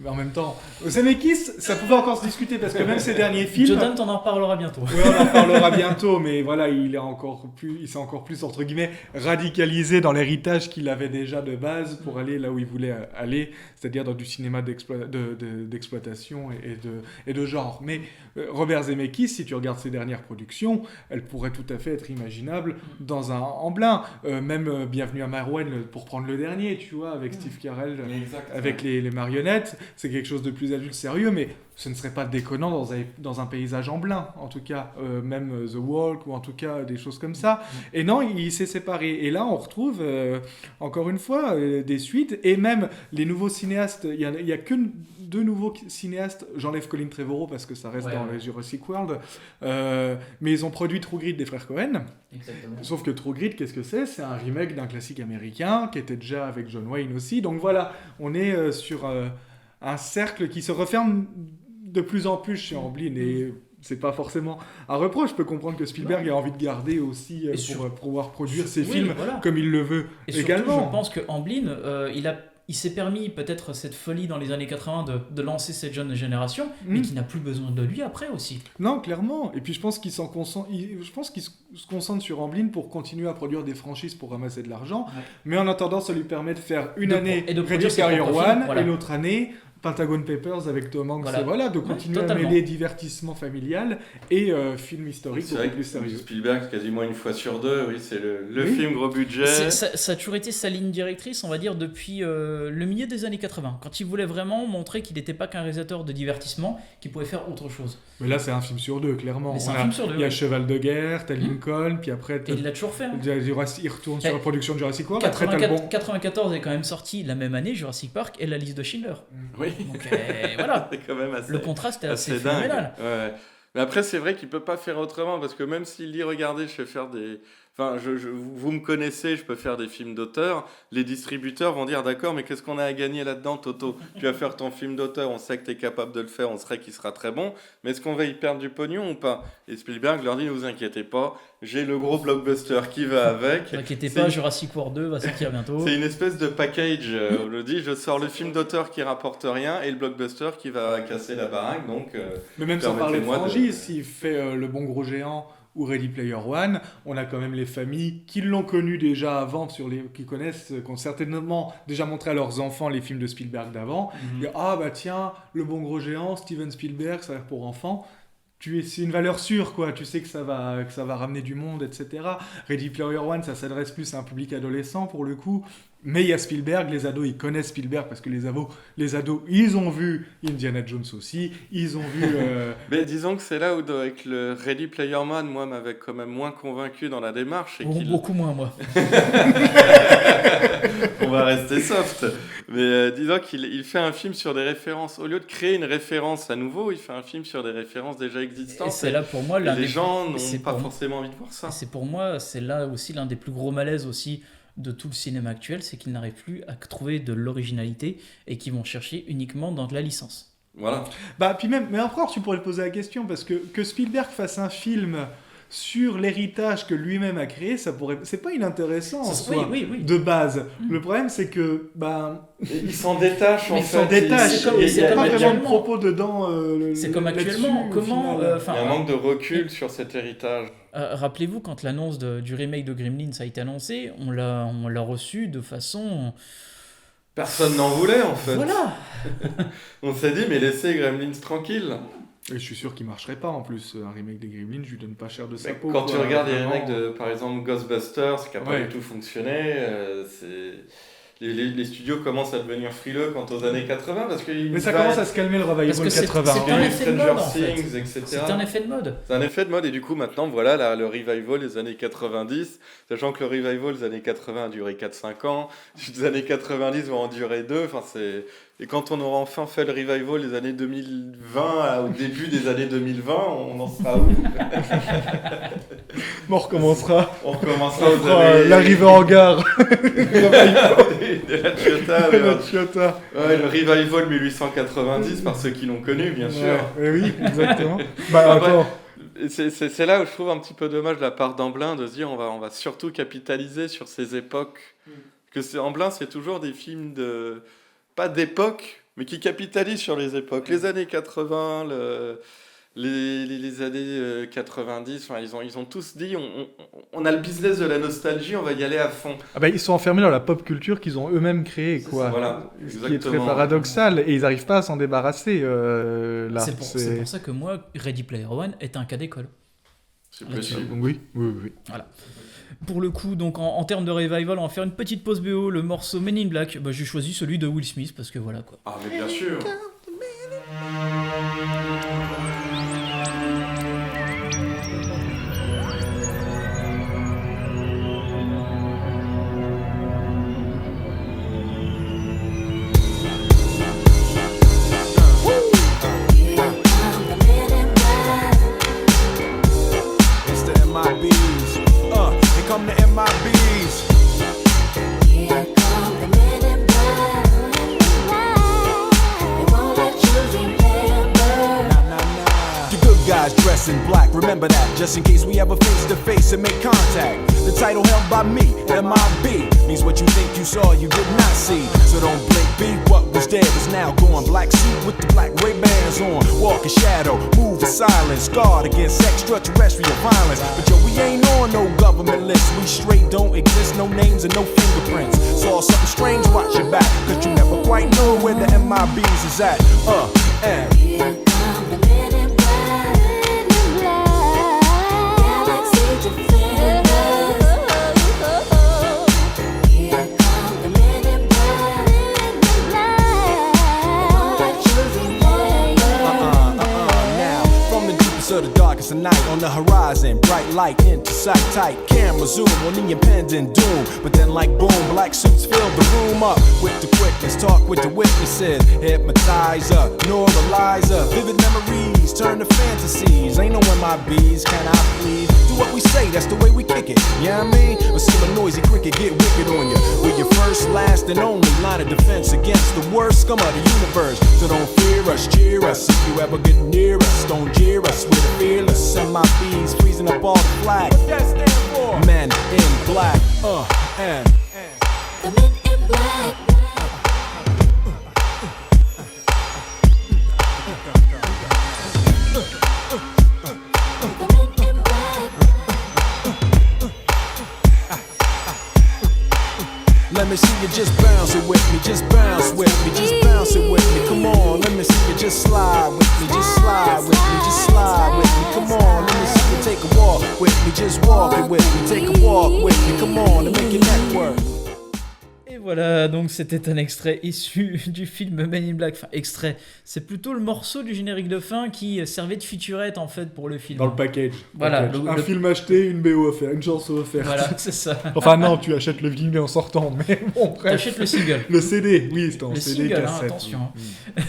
en même temps. Zemeckis, ça pouvait encore se discuter parce que même ces derniers films. Joe Dante, on en reparlera bientôt. Oui, on en reparlera bientôt, mais voilà, il s'est encore plus, entre guillemets, radicalisé dans l'héritage qu'il avait déjà de base pour aller là où il voulait aller, c'est-à-dire dans du cinéma d'exploitation et de genre. Mais Robert Zemeckis, si tu regardes ses dernières productions, elles pourraient tout à fait être imaginables dans un Amblin. Même Bienvenue à Marouane, pour prendre le dernier, tu vois, avec Steve Carell, avec les marionnettes. c'est quelque chose de plus adulte, sérieux, mais ce ne serait pas déconnant dans un paysage en blanc, en tout cas, même The Walk, ou en tout cas des choses comme ça. Et non, il s'est séparé. Et là, on retrouve, encore une fois, des suites, et même les nouveaux cinéastes, il y a que 2 nouveaux cinéastes, j'enlève Colin Trevorrow parce que ça reste dans le Jurassic World, mais ils ont produit True Grit des frères Coen. Exactement. Sauf que True Grit, qu'est-ce que c'est ? C'est un remake d'un classique américain qui était déjà avec John Wayne aussi. Donc voilà, on est sur un cercle qui se referme de plus en plus chez Amblin et c'est pas forcément un reproche. Je peux comprendre que Spielberg a envie de garder aussi pour pouvoir produire ses films comme il le veut et également. Surtout, je pense que Amblin, il s'est permis peut-être cette folie dans les années 80 de lancer cette jeune génération, mais qui n'a plus besoin de lui après aussi. Non, clairement. Et puis je pense qu'il se concentre sur Amblin pour continuer à produire des franchises pour ramasser de l'argent. Ouais. Mais en attendant, ça lui permet de faire une année Ready Player One et l'autre année Pentagon Papers avec Tom Hanks, de continuer à mêler divertissement familial et film historique beaucoup plus sérieux. Spielberg, quasiment une fois sur 2, c'est le film gros budget. Ça a toujours été sa ligne directrice, on va dire, depuis le milieu des années 80, quand il voulait vraiment montrer qu'il n'était pas qu'un réalisateur de divertissement, qu'il pouvait faire autre chose. Mais là, c'est un film sur 2, clairement. Il y a Cheval de guerre, t'as Lincoln, puis après... Et il l'a toujours fait. Il retourne sur la production de Jurassic World. 94 est quand même sorti la même année, Jurassic Park et La Liste de Schindler. Oui. Donc voilà, c'est quand même assez, le contraste est assez phénoménal. Ouais. Mais après, c'est vrai qu'il peut pas faire autrement, parce que même s'il dit, regardez, je vais faire des... Enfin, vous me connaissez, je peux faire des films d'auteur. Les distributeurs vont dire, d'accord, mais qu'est-ce qu'on a à gagner là-dedans, Toto ? Tu vas faire ton film d'auteur, on sait que tu es capable de le faire, on sait qu'il sera très bon, mais est-ce qu'on va y perdre du pognon ou pas ? Et Spielberg leur dit, ne vous inquiétez pas, j'ai le gros blockbuster qui va avec. Ne vous inquiétez pas, Jurassic World 2 va sortir bientôt. C'est une espèce de package. On le dit, je sors le film d'auteur qui rapporte rien et le blockbuster qui va casser la baraque. Donc, mais même sans parler de franchise, s'il fait Le Bon Gros Géant ou Ready Player One, on a quand même les familles qui l'ont connu déjà avant, qui connaissent, qui ont certainement déjà montré à leurs enfants les films de Spielberg d'avant. Et, tiens, Le Bon Gros Géant, Steven Spielberg, ça a l'air pour enfants. C'est une valeur sûre, quoi. Tu sais que ça va ramener du monde, etc. Ready Player One, ça s'adresse plus à un public adolescent, pour le coup. Mais il y a Spielberg, les ados, ils connaissent Spielberg parce que les ados, ils ont vu Indiana Jones aussi, ils ont vu... Mais disons que c'est là où, avec le Ready Player One, moi, m'avait quand même moins convaincu dans la démarche. Beaucoup moins, moi. On va rester soft. Mais disons qu'il fait un film sur des références. Au lieu de créer une référence à nouveau, il fait un film sur des références déjà existantes. Et c'est là, pour moi, les gens n'ont pas forcément envie de voir ça. C'est pour moi, c'est là aussi l'un des plus gros malaises aussi de tout le cinéma actuel, c'est qu'ils n'arrivent plus à trouver de l'originalité et qu'ils vont chercher uniquement dans de la licence. Voilà. Mais encore, tu pourrais te poser la question, parce que Spielberg fasse un film sur l'héritage que lui-même a créé, c'est pas inintéressant en soi, de base. Le problème, c'est que il s'en détache Il n'y a pas vraiment de propos dedans. C'est comme actuellement. Comment il y a un manque de recul sur cet héritage. Rappelez-vous, quand l'annonce du remake de Gremlins a été annoncée, on l'a reçu de façon... Personne n'en voulait, en fait. Voilà. On s'est dit, mais laissez Gremlins tranquille. Et je suis sûr qu'il marcherait pas en plus, un remake des Gremlins, je lui donne pas cher de sa peau. Quand tu regardes les remakes de, par exemple, Ghostbusters, qui n'a pas du tout fonctionné, les studios commencent à devenir frileux quant aux années 80 parce que mais ça commence à se calmer le revival 80. C'est un effet de mode, en fait. Etc. C'est un effet de mode. C'est un effet de mode et du coup maintenant voilà le revival des années 90, sachant que le revival des années 80 a duré 4-5 ans, les années 90 vont en durer 2, enfin c'est... Et quand on aura enfin fait le revival des années 2020, au début des années 2020, on en sera où? On recommencera. On recommencera l'arrivée en gare. de la Chiota. La Chiota. Ouais, le revival 1890, par ceux qui l'ont connu, bien sûr. Oui, exactement. C'est là où je trouve un petit peu dommage de la part d'Amblin de se dire on va surtout capitaliser sur ces époques. Parce que Amblin, c'est toujours des films pas d'époque, mais qui capitalisent sur les époques. Les années 80, les années 90, enfin, ils ont tous dit on a le business de la nostalgie, on va y aller à fond. Ils sont enfermés dans la pop culture qu'ils ont eux-mêmes créée, quoi. Voilà, ce qui est très paradoxal, et ils n'arrivent pas à s'en débarrasser. Là. C'est pour ça que moi, Ready Player One est un cas d'école. C'est Là-dessus. possible. Oui, oui, oui. Pour le coup, donc en termes de revival, on va faire une petite pause BO, le morceau Men in Black. Bah, j'ai choisi celui de Will Smith parce que voilà quoi. Ah, mais bien sûr. It's the MIBs. Here come the MIBs. Here come the men in black. They won't let you remember. Nah, nah, nah. The good guys dress in black. Remember that, just in case we ever face to face and make contact. The title held by me, MIB, means what you think you saw, you did not see. So don't blink, be what was dead is now gone. Black suit with the black Ray-Bans on. Walk in shadow, move in silence. Guard against extraterrestrial violence. But yo, we ain't on no government list. We straight don't exist, no names and no fingerprints. Saw something strange, watch your back. Cause you never quite know where the MIBs is at. And Here come the men in black. Galaxy defenders. Here come the men in black. They won't let you remember. now, from the deepest of the darkest of night, on the horizon, bright light into sight, tight camera zoom on the impending doom. But then like boom, black suits fill the room up with the quickness, talk with the witnesses, hypnotizer, neuralizer, vivid memories turn to fantasies. Ain't no MIBs, can I please? Do what we say, that's the way we kick it, you know what I mean? Or see a noisy cricket get wicked on you. We're your first, last, and only line of defense against the worst scum of the universe. So don't fear us, cheer us, if you ever get near us. Don't jeer us, we're the fearless. MIBs freezing up all the flag. What that stand for? Men in black, and The men in black. The men in black. let me see you just bounce it with me, just bounce with me, just bounce it with me. Come on, let me see you just slide with me, just slide with me, just slide with me. Come on, let me see you take a walk with me, just walk it with me, take a walk with me. Come on, and make your neck work. Et voilà, donc c'était un extrait issu du film Men in Black. Enfin, extrait, c'est plutôt le morceau du générique de fin qui servait de featurette en fait pour le film. Dans le package. Voilà, Package. le- Un film acheté, une BO offerte, une chanson offerte. Voilà, c'est ça. Enfin non, tu achètes le vinyle en sortant, mais bon, bref. T'achètes le single. Le CD, oui, c'était en Le CD, single, hein, cassette. attention. oui.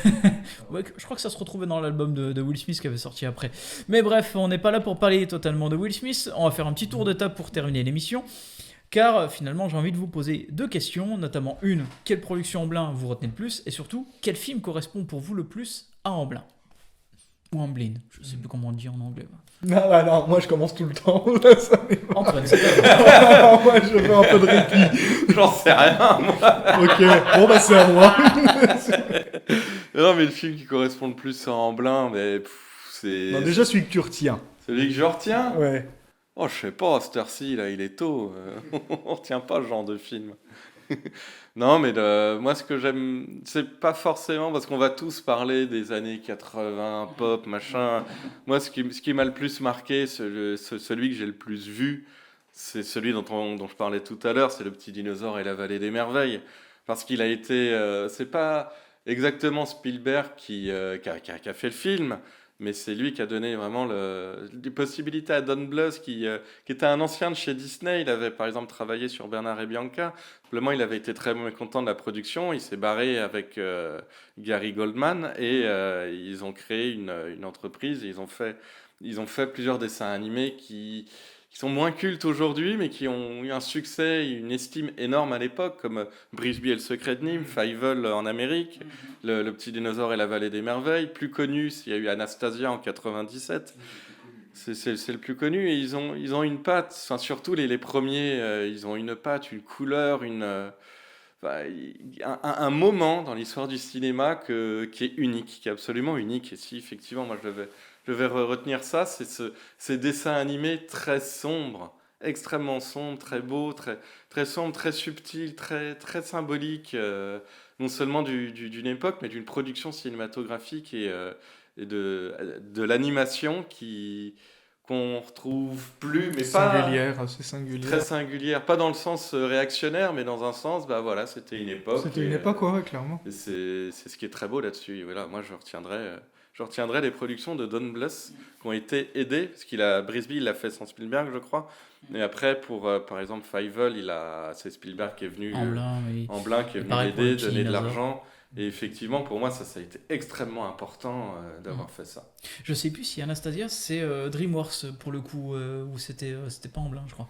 Ouais, je crois que ça se retrouvait dans l'album de Will Smith qui avait sorti après. Mais bref, on n'est pas là pour parler totalement de Will Smith. On va faire un petit tour de table pour terminer l'émission. Car finalement, j'ai envie de vous poser deux questions, notamment une, quelle production Amblin vous retenez le plus, et surtout, quel film correspond pour vous le plus à Amblin ou Amblin, je sais plus comment on dit en anglais. Non, moi je commence tout le temps. Ça m'est- Antoine, c'est pas moi je veux un peu de répit. J'en sais rien, moi. Ok, bon bah c'est à moi. Non, mais le film qui correspond le plus à Amblin, mais c'est Non, déjà celui que tu retiens. celui que je retiens. Ouais. Oh, je sais pas, à cette heure-ci, là, il est tôt. On retient pas ce genre de film. Non, mais moi, ce que j'aime, c'est pas forcément parce qu'on va tous parler des années 80, pop, machin. Moi, ce qui m'a le plus marqué, celui que j'ai le plus vu, c'est celui dont je parlais tout à l'heure, c'est Le Petit Dinosaure et la Vallée des Merveilles. Parce qu'il a été. C'est pas exactement Spielberg qui a fait le film. Mais c'est lui qui a donné vraiment des possibilités à Don Bluth, qui était un ancien de chez Disney. Il avait par exemple travaillé sur Bernard et Bianca. Simplement, il avait été très mécontent de la production. Il s'est barré avec Gary Goldman et ils ont créé une entreprise. Et ils ont fait plusieurs dessins animés qui sont moins cultes aujourd'hui, mais qui ont eu un succès, une estime énorme à l'époque, comme Brisby et le secret de Nîmes, Fievel en Amérique, le Petit Dinosaure et la Vallée des Merveilles. Plus connu, il y a eu Anastasia en 97. C'est le plus connu. Et ils ont une patte, enfin, surtout les premiers, ils ont une patte, une couleur, un moment dans l'histoire du cinéma qui est unique, qui est absolument unique. Et si effectivement, moi je vais retenir ça, c'est ces dessins animés très sombres, extrêmement sombres, très beaux, très, très sombres, très subtils, très, très symboliques, non seulement d'une époque, mais d'une production cinématographique et de l'animation qu'on retrouve plus, mais pas Singulière, assez singulière. très singulière, pas dans le sens réactionnaire, mais dans un sens, bah voilà, c'était une époque. C'était une époque, ouais, clairement. Et c'est ce qui est très beau là-dessus. Et voilà, moi, je retiendrai les productions de Don Bluth qui ont été aidées, parce Brisby, il l'a fait sans Spielberg, je crois. Et après, pour, par exemple, Fievel, c'est Spielberg qui est venu, Amblin, qui est venu pareil pour l'aider, le petit donner de dinosaure. l'argent. Et effectivement, pour moi, ça a été extrêmement important d'avoir fait ça. Je sais plus si Anastasia c'est DreamWorks pour le coup, ou c'était pas Amblin, je crois.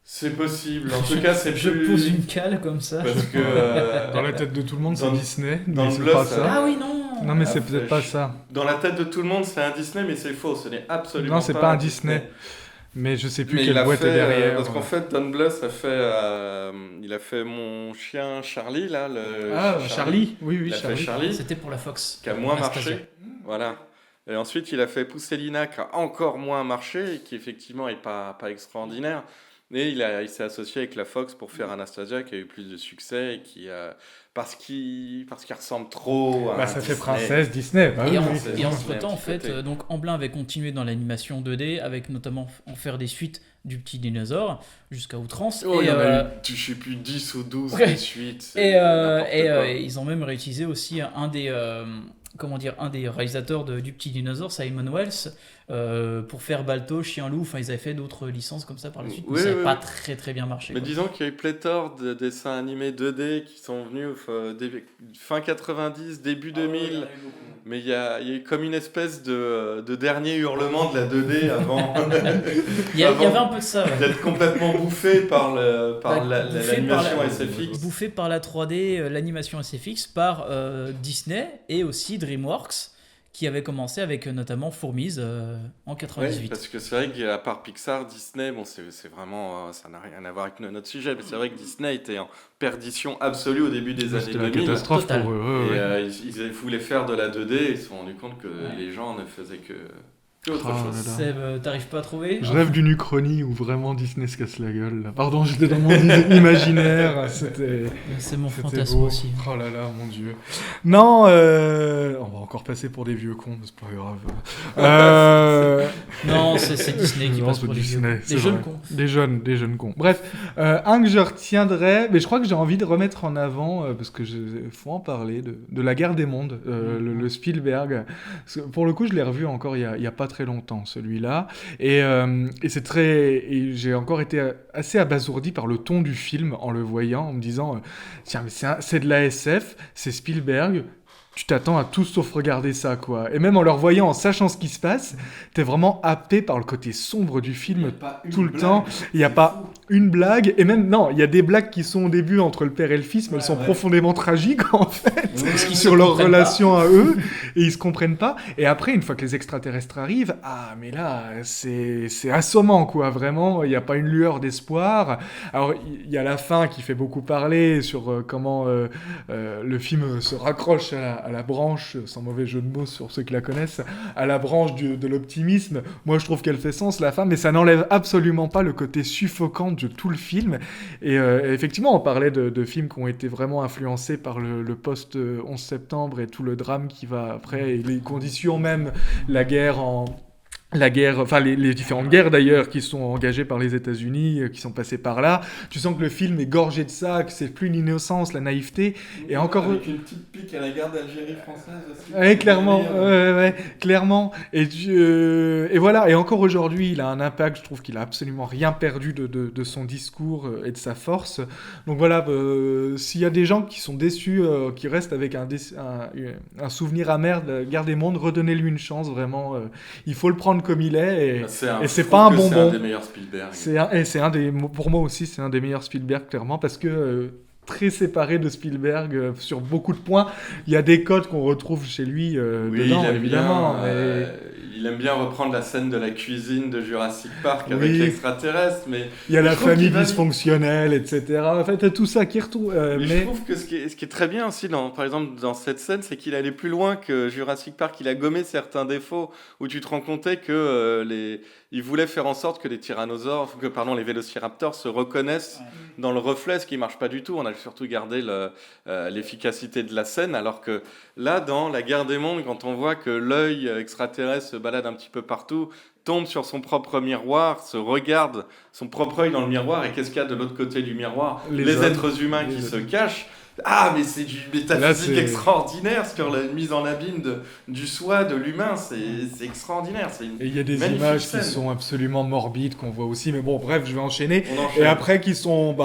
C'est possible. En tout cas, c'est Je plus... pose une cale comme ça. Parce que Dans la tête de tout le monde, c'est dans- Disney, dans mais le c'est Bluth, pas ça- ça. Ah oui, non. Non, mais c'est Ah, peut-être pas ça. dans la tête de tout le monde, c'est un Disney, mais c'est faux. Ce n'est absolument Non, c'est pas un Disney. Mais je sais plus Mais quelle il a boîte fait, est derrière. parce qu'en fait, Don Bluth il a fait Mon chien Charlie, là. Ah, Charlie. Oui, Il a fait Charlie. Charlie, C'était pour la Fox. qui a moins Anastasia. marché. Voilà. Et ensuite, il a fait Pousselina, qui a encore moins marché, et qui effectivement n'est pas extraordinaire. Et il s'est associé avec la Fox pour faire Anastasia, qui a eu plus de succès, et parce qu'il ressemble trop à Bah, un ça fait Disney. princesse Disney. Bah Et, oui, en- oui. et entre-temps, un en petit fait, côté. donc Amblin avait continué dans l'animation 2D, avec notamment en faire des suites du petit dinosaure, jusqu'à outrance. Oh, et, il y en a euh, eu, je sais plus, 10 ou 12 ouais. des suites. c'est et, n'importe quoi. ils ont même réutilisé aussi un des réalisateurs du petit dinosaure, Simon Wells, pour faire Balto, Chien Loup. Enfin, ils avaient fait d'autres licences comme ça par la suite, mais Oui, ça n'avait oui, pas oui. très très bien marché. Mais quoi. disons qu'il y a eu pléthore de dessins animés 2D qui sont venus fin 90, début 2000. Mais il y a eu comme une espèce de dernier hurlement de la 2D avant Il y avait un peu de ça. Ouais. d'être complètement bouffé par Bouffé par l'animation la- SFX. Bouffé par la 3D, l'animation SFX, par Disney et aussi DreamWorks, qui avait commencé avec notamment Fourmise en Oui, 98. parce que c'est vrai qu'à part Pixar, Disney, bon, c'est vraiment, ça n'a rien à voir avec notre sujet, mais c'est vrai que Disney était en perdition absolue au début des années C'était la 2000. catastrophe Total. pour eux. ouais, Et ouais. ils voulaient faire de la 2D et ils se sont rendus compte que les gens ne faisaient que autre Oh chose. là là. Seb, t'arrives pas à trouver Je rêve d'une Uchronie où vraiment Disney se casse la gueule. Là. Pardon, j'étais dans mon imaginaire. C'était C'est mon c'était fantasme beau. aussi. Oh là là, mon dieu. Non, on va encore passer pour des vieux cons, c'est pas grave. Non, c'est Disney qui Non, passe c'est pour les Disney, vieux. c'est Des jeunes vrai. cons. Des jeunes cons. Bref, un que je retiendrai, mais je crois que j'ai envie de remettre en avant, parce que faut en parler, de La Guerre des Mondes, le Spielberg. Parce que pour le coup, je l'ai revu encore il y a pas très longtemps, celui-là. Et c'est très... Et j'ai encore été assez abasourdi par le ton du film en le voyant, en me disant, tiens, mais c'est de la SF, c'est Spielberg, tu t'attends à tout sauf regarder ça, quoi. Et même en le revoyant, en sachant ce qui se passe, t'es vraiment happé par le côté sombre du film tout le temps. Il n'y a pas une blague, et même, non, il y a des blagues qui sont au début entre le père et le fils, mais elles sont profondément tragiques, en fait, qu'ils sur se leur comprennent relation à eux, et ils se comprennent pas. Et après, une fois que les extraterrestres arrivent, ah, mais là, c'est assommant, quoi, vraiment, il n'y a pas une lueur d'espoir. Alors, il y a la fin qui fait beaucoup parler sur comment le film se raccroche à la branche, sans mauvais jeu de mots sur ceux qui la connaissent, à la branche de l'optimisme. Moi, je trouve qu'elle fait sens, la fin, mais ça n'enlève absolument pas le côté suffocant de tout le film. Et effectivement, on parlait de films qui ont été vraiment influencés par le post-11 septembre et tout le drame qui va après, et les conditions même, enfin les différentes guerres d'ailleurs qui sont engagées par les États-Unis, qui sont passées par là. Tu sens que le film est gorgé de ça, que c'est plus l'innocence, la naïveté, et encore Avec une petite pique à la guerre d'Algérie française aussi. ouais, clairement, clairement. Et voilà. Et encore aujourd'hui, il a un impact. Je trouve qu'il a absolument rien perdu de son discours et de sa force. Donc voilà. S'il y a des gens qui sont déçus, qui restent avec un souvenir amer de la Guerre des Mondes, redonnez-lui une chance. Vraiment, il faut le prendre comme il est. Et c'est pas un bonbon. C'est un des meilleurs Spielberg. Pour moi aussi, c'est un des meilleurs Spielberg clairement parce que très séparé de Spielberg sur beaucoup de points. Il y a des codes qu'on retrouve chez lui dedans, évidemment. Il aime bien reprendre la scène de la cuisine de Jurassic Park Oui. avec l'extraterrestre, mais il y a la je trouve famille qu'il va- dysfonctionnelle, etc. En fait, t'as tout ça qui retrouve. Mais je trouve que ce qui est très bien aussi, par exemple, dans cette scène, c'est qu'il allait plus loin que Jurassic Park. Il a gommé certains défauts où tu te rends compte que il voulait faire en sorte que les vélociraptors se reconnaissent dans le reflet, ce qui marche pas du tout. On a surtout gardé l'efficacité de la scène, alors que là, dans La Guerre des Mondes, quand on voit que l'œil extraterrestre se balade balade un petit peu partout, tombe sur son propre miroir, se regarde son propre œil dans le miroir, et qu'est-ce qu'il y a de l'autre côté du miroir ? Les hommes, êtres humains qui se cachent. Ah, mais c'est du métaphysique extraordinaire sur la mise en abîme du soi, de l'humain, c'est extraordinaire. Et il y a des images qui sont absolument morbides qu'on voit aussi, mais bon, bref, je vais enchaîner. On enchaîne. Et après,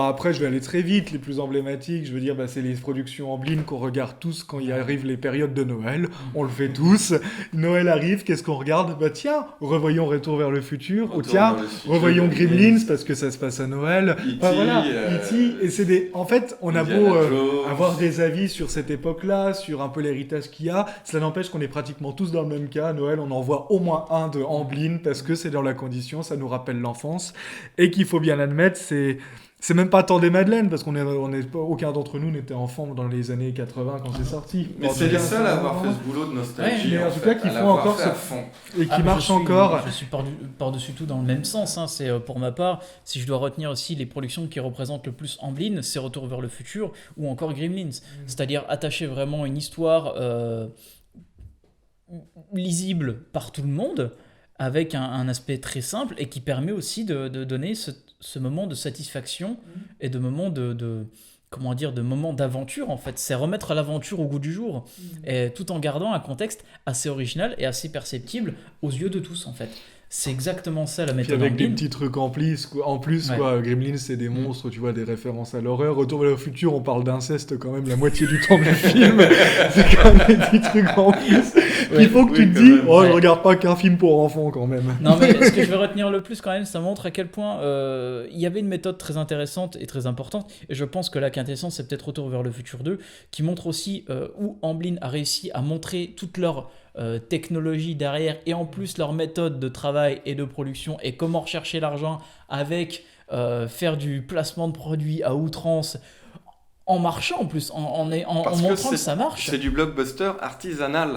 après, je vais aller très vite. Les plus emblématiques, je veux dire, c'est les productions Amblin qu'on regarde tous quand il arrive les périodes de Noël. On le fait tous. Noël arrive, qu'est-ce qu'on regarde ? Bah tiens, revoyons Retour vers le futur. Ou tiens, revoyons Gremlins parce que ça se passe à Noël. E.T. Et c'est des. En fait, on a beau avoir des avis sur cette époque-là, sur un peu l'héritage qu'il y a, cela n'empêche qu'on est pratiquement tous dans le même cas. Noël, on en voit au moins un de Amblin parce que c'est dans la condition, ça nous rappelle l'enfance. Et qu'il faut bien admettre, c'est même pas tant des Madeleines, parce aucun d'entre nous n'était enfant dans les années 80 quand c'est sorti. Mais c'est les seuls à avoir fait ce boulot de nostalgie. Mais en tout cas, qui font encore à fond. Et qui marche encore. Je suis par-dessus tout dans le même sens. Hein. C'est pour ma part, si je dois retenir aussi les productions qui représentent le plus Amblin, c'est Retour vers le futur ou encore Gremlins. C'est-à-dire attacher vraiment une histoire lisible par tout le monde, avec un aspect très simple et qui permet aussi de donner ce moment de satisfaction et de moment de moment d'aventure en fait. C'est remettre l'aventure au goût du jour, et tout en gardant un contexte assez original et assez perceptible aux yeux de tous en fait. C'est exactement ça la méthode avec Amblin. des petits trucs en plus quoi. Gremlins c'est des monstres, tu vois, des références à l'horreur. Retour vers le futur, on parle d'inceste quand même la moitié du temps du film. C'est quand même des petits trucs en plus. Il faut que tu te dis, je regarde pas qu'un film pour enfants quand même. Non mais ce que je veux retenir le plus quand même, ça montre à quel point il y avait une méthode très intéressante et très importante, et je pense que la quintessence c'est peut-être Retour vers le futur 2, qui montre aussi où Amblin a réussi à montrer toute leur technologie derrière, et en plus leur méthode de travail et de production, et comment rechercher l'argent avec faire du placement de produits à outrance en marchant en plus, en montrant que ça marche. C'est du blockbuster artisanal.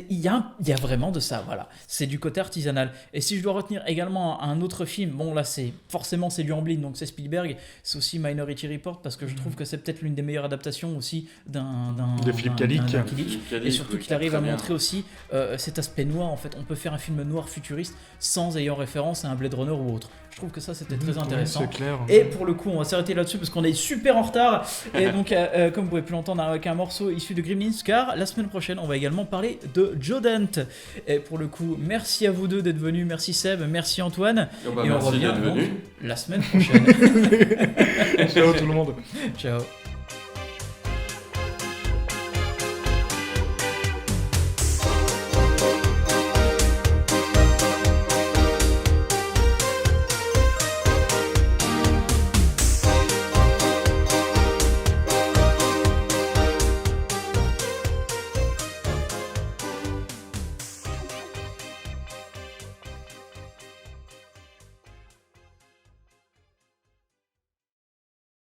Il y a vraiment de ça, voilà. C'est du côté artisanal. Et si je dois retenir également un autre film, bon là c'est du Amblin, donc c'est Spielberg, c'est aussi Minority Report, parce que je trouve que c'est peut-être l'une des meilleures adaptations aussi de Philippe Cadic. Et surtout qu'il arrive à montrer aussi cet aspect noir en fait. On peut faire un film noir futuriste sans ayant référence à un Blade Runner ou autre. Je trouve que ça c'était très intéressant. C'est clair. Et pour le coup on va s'arrêter là-dessus parce qu'on est super en retard. Et donc comme vous pouvez plus l'entendre avec un morceau issu de Gremlins, car la semaine prochaine on va également parler de Joe Dante. Et pour le coup merci à vous deux d'être venus, merci Seb, merci Antoine. Et on merci revient d'être venu la semaine prochaine. Ciao tout le monde. Ciao.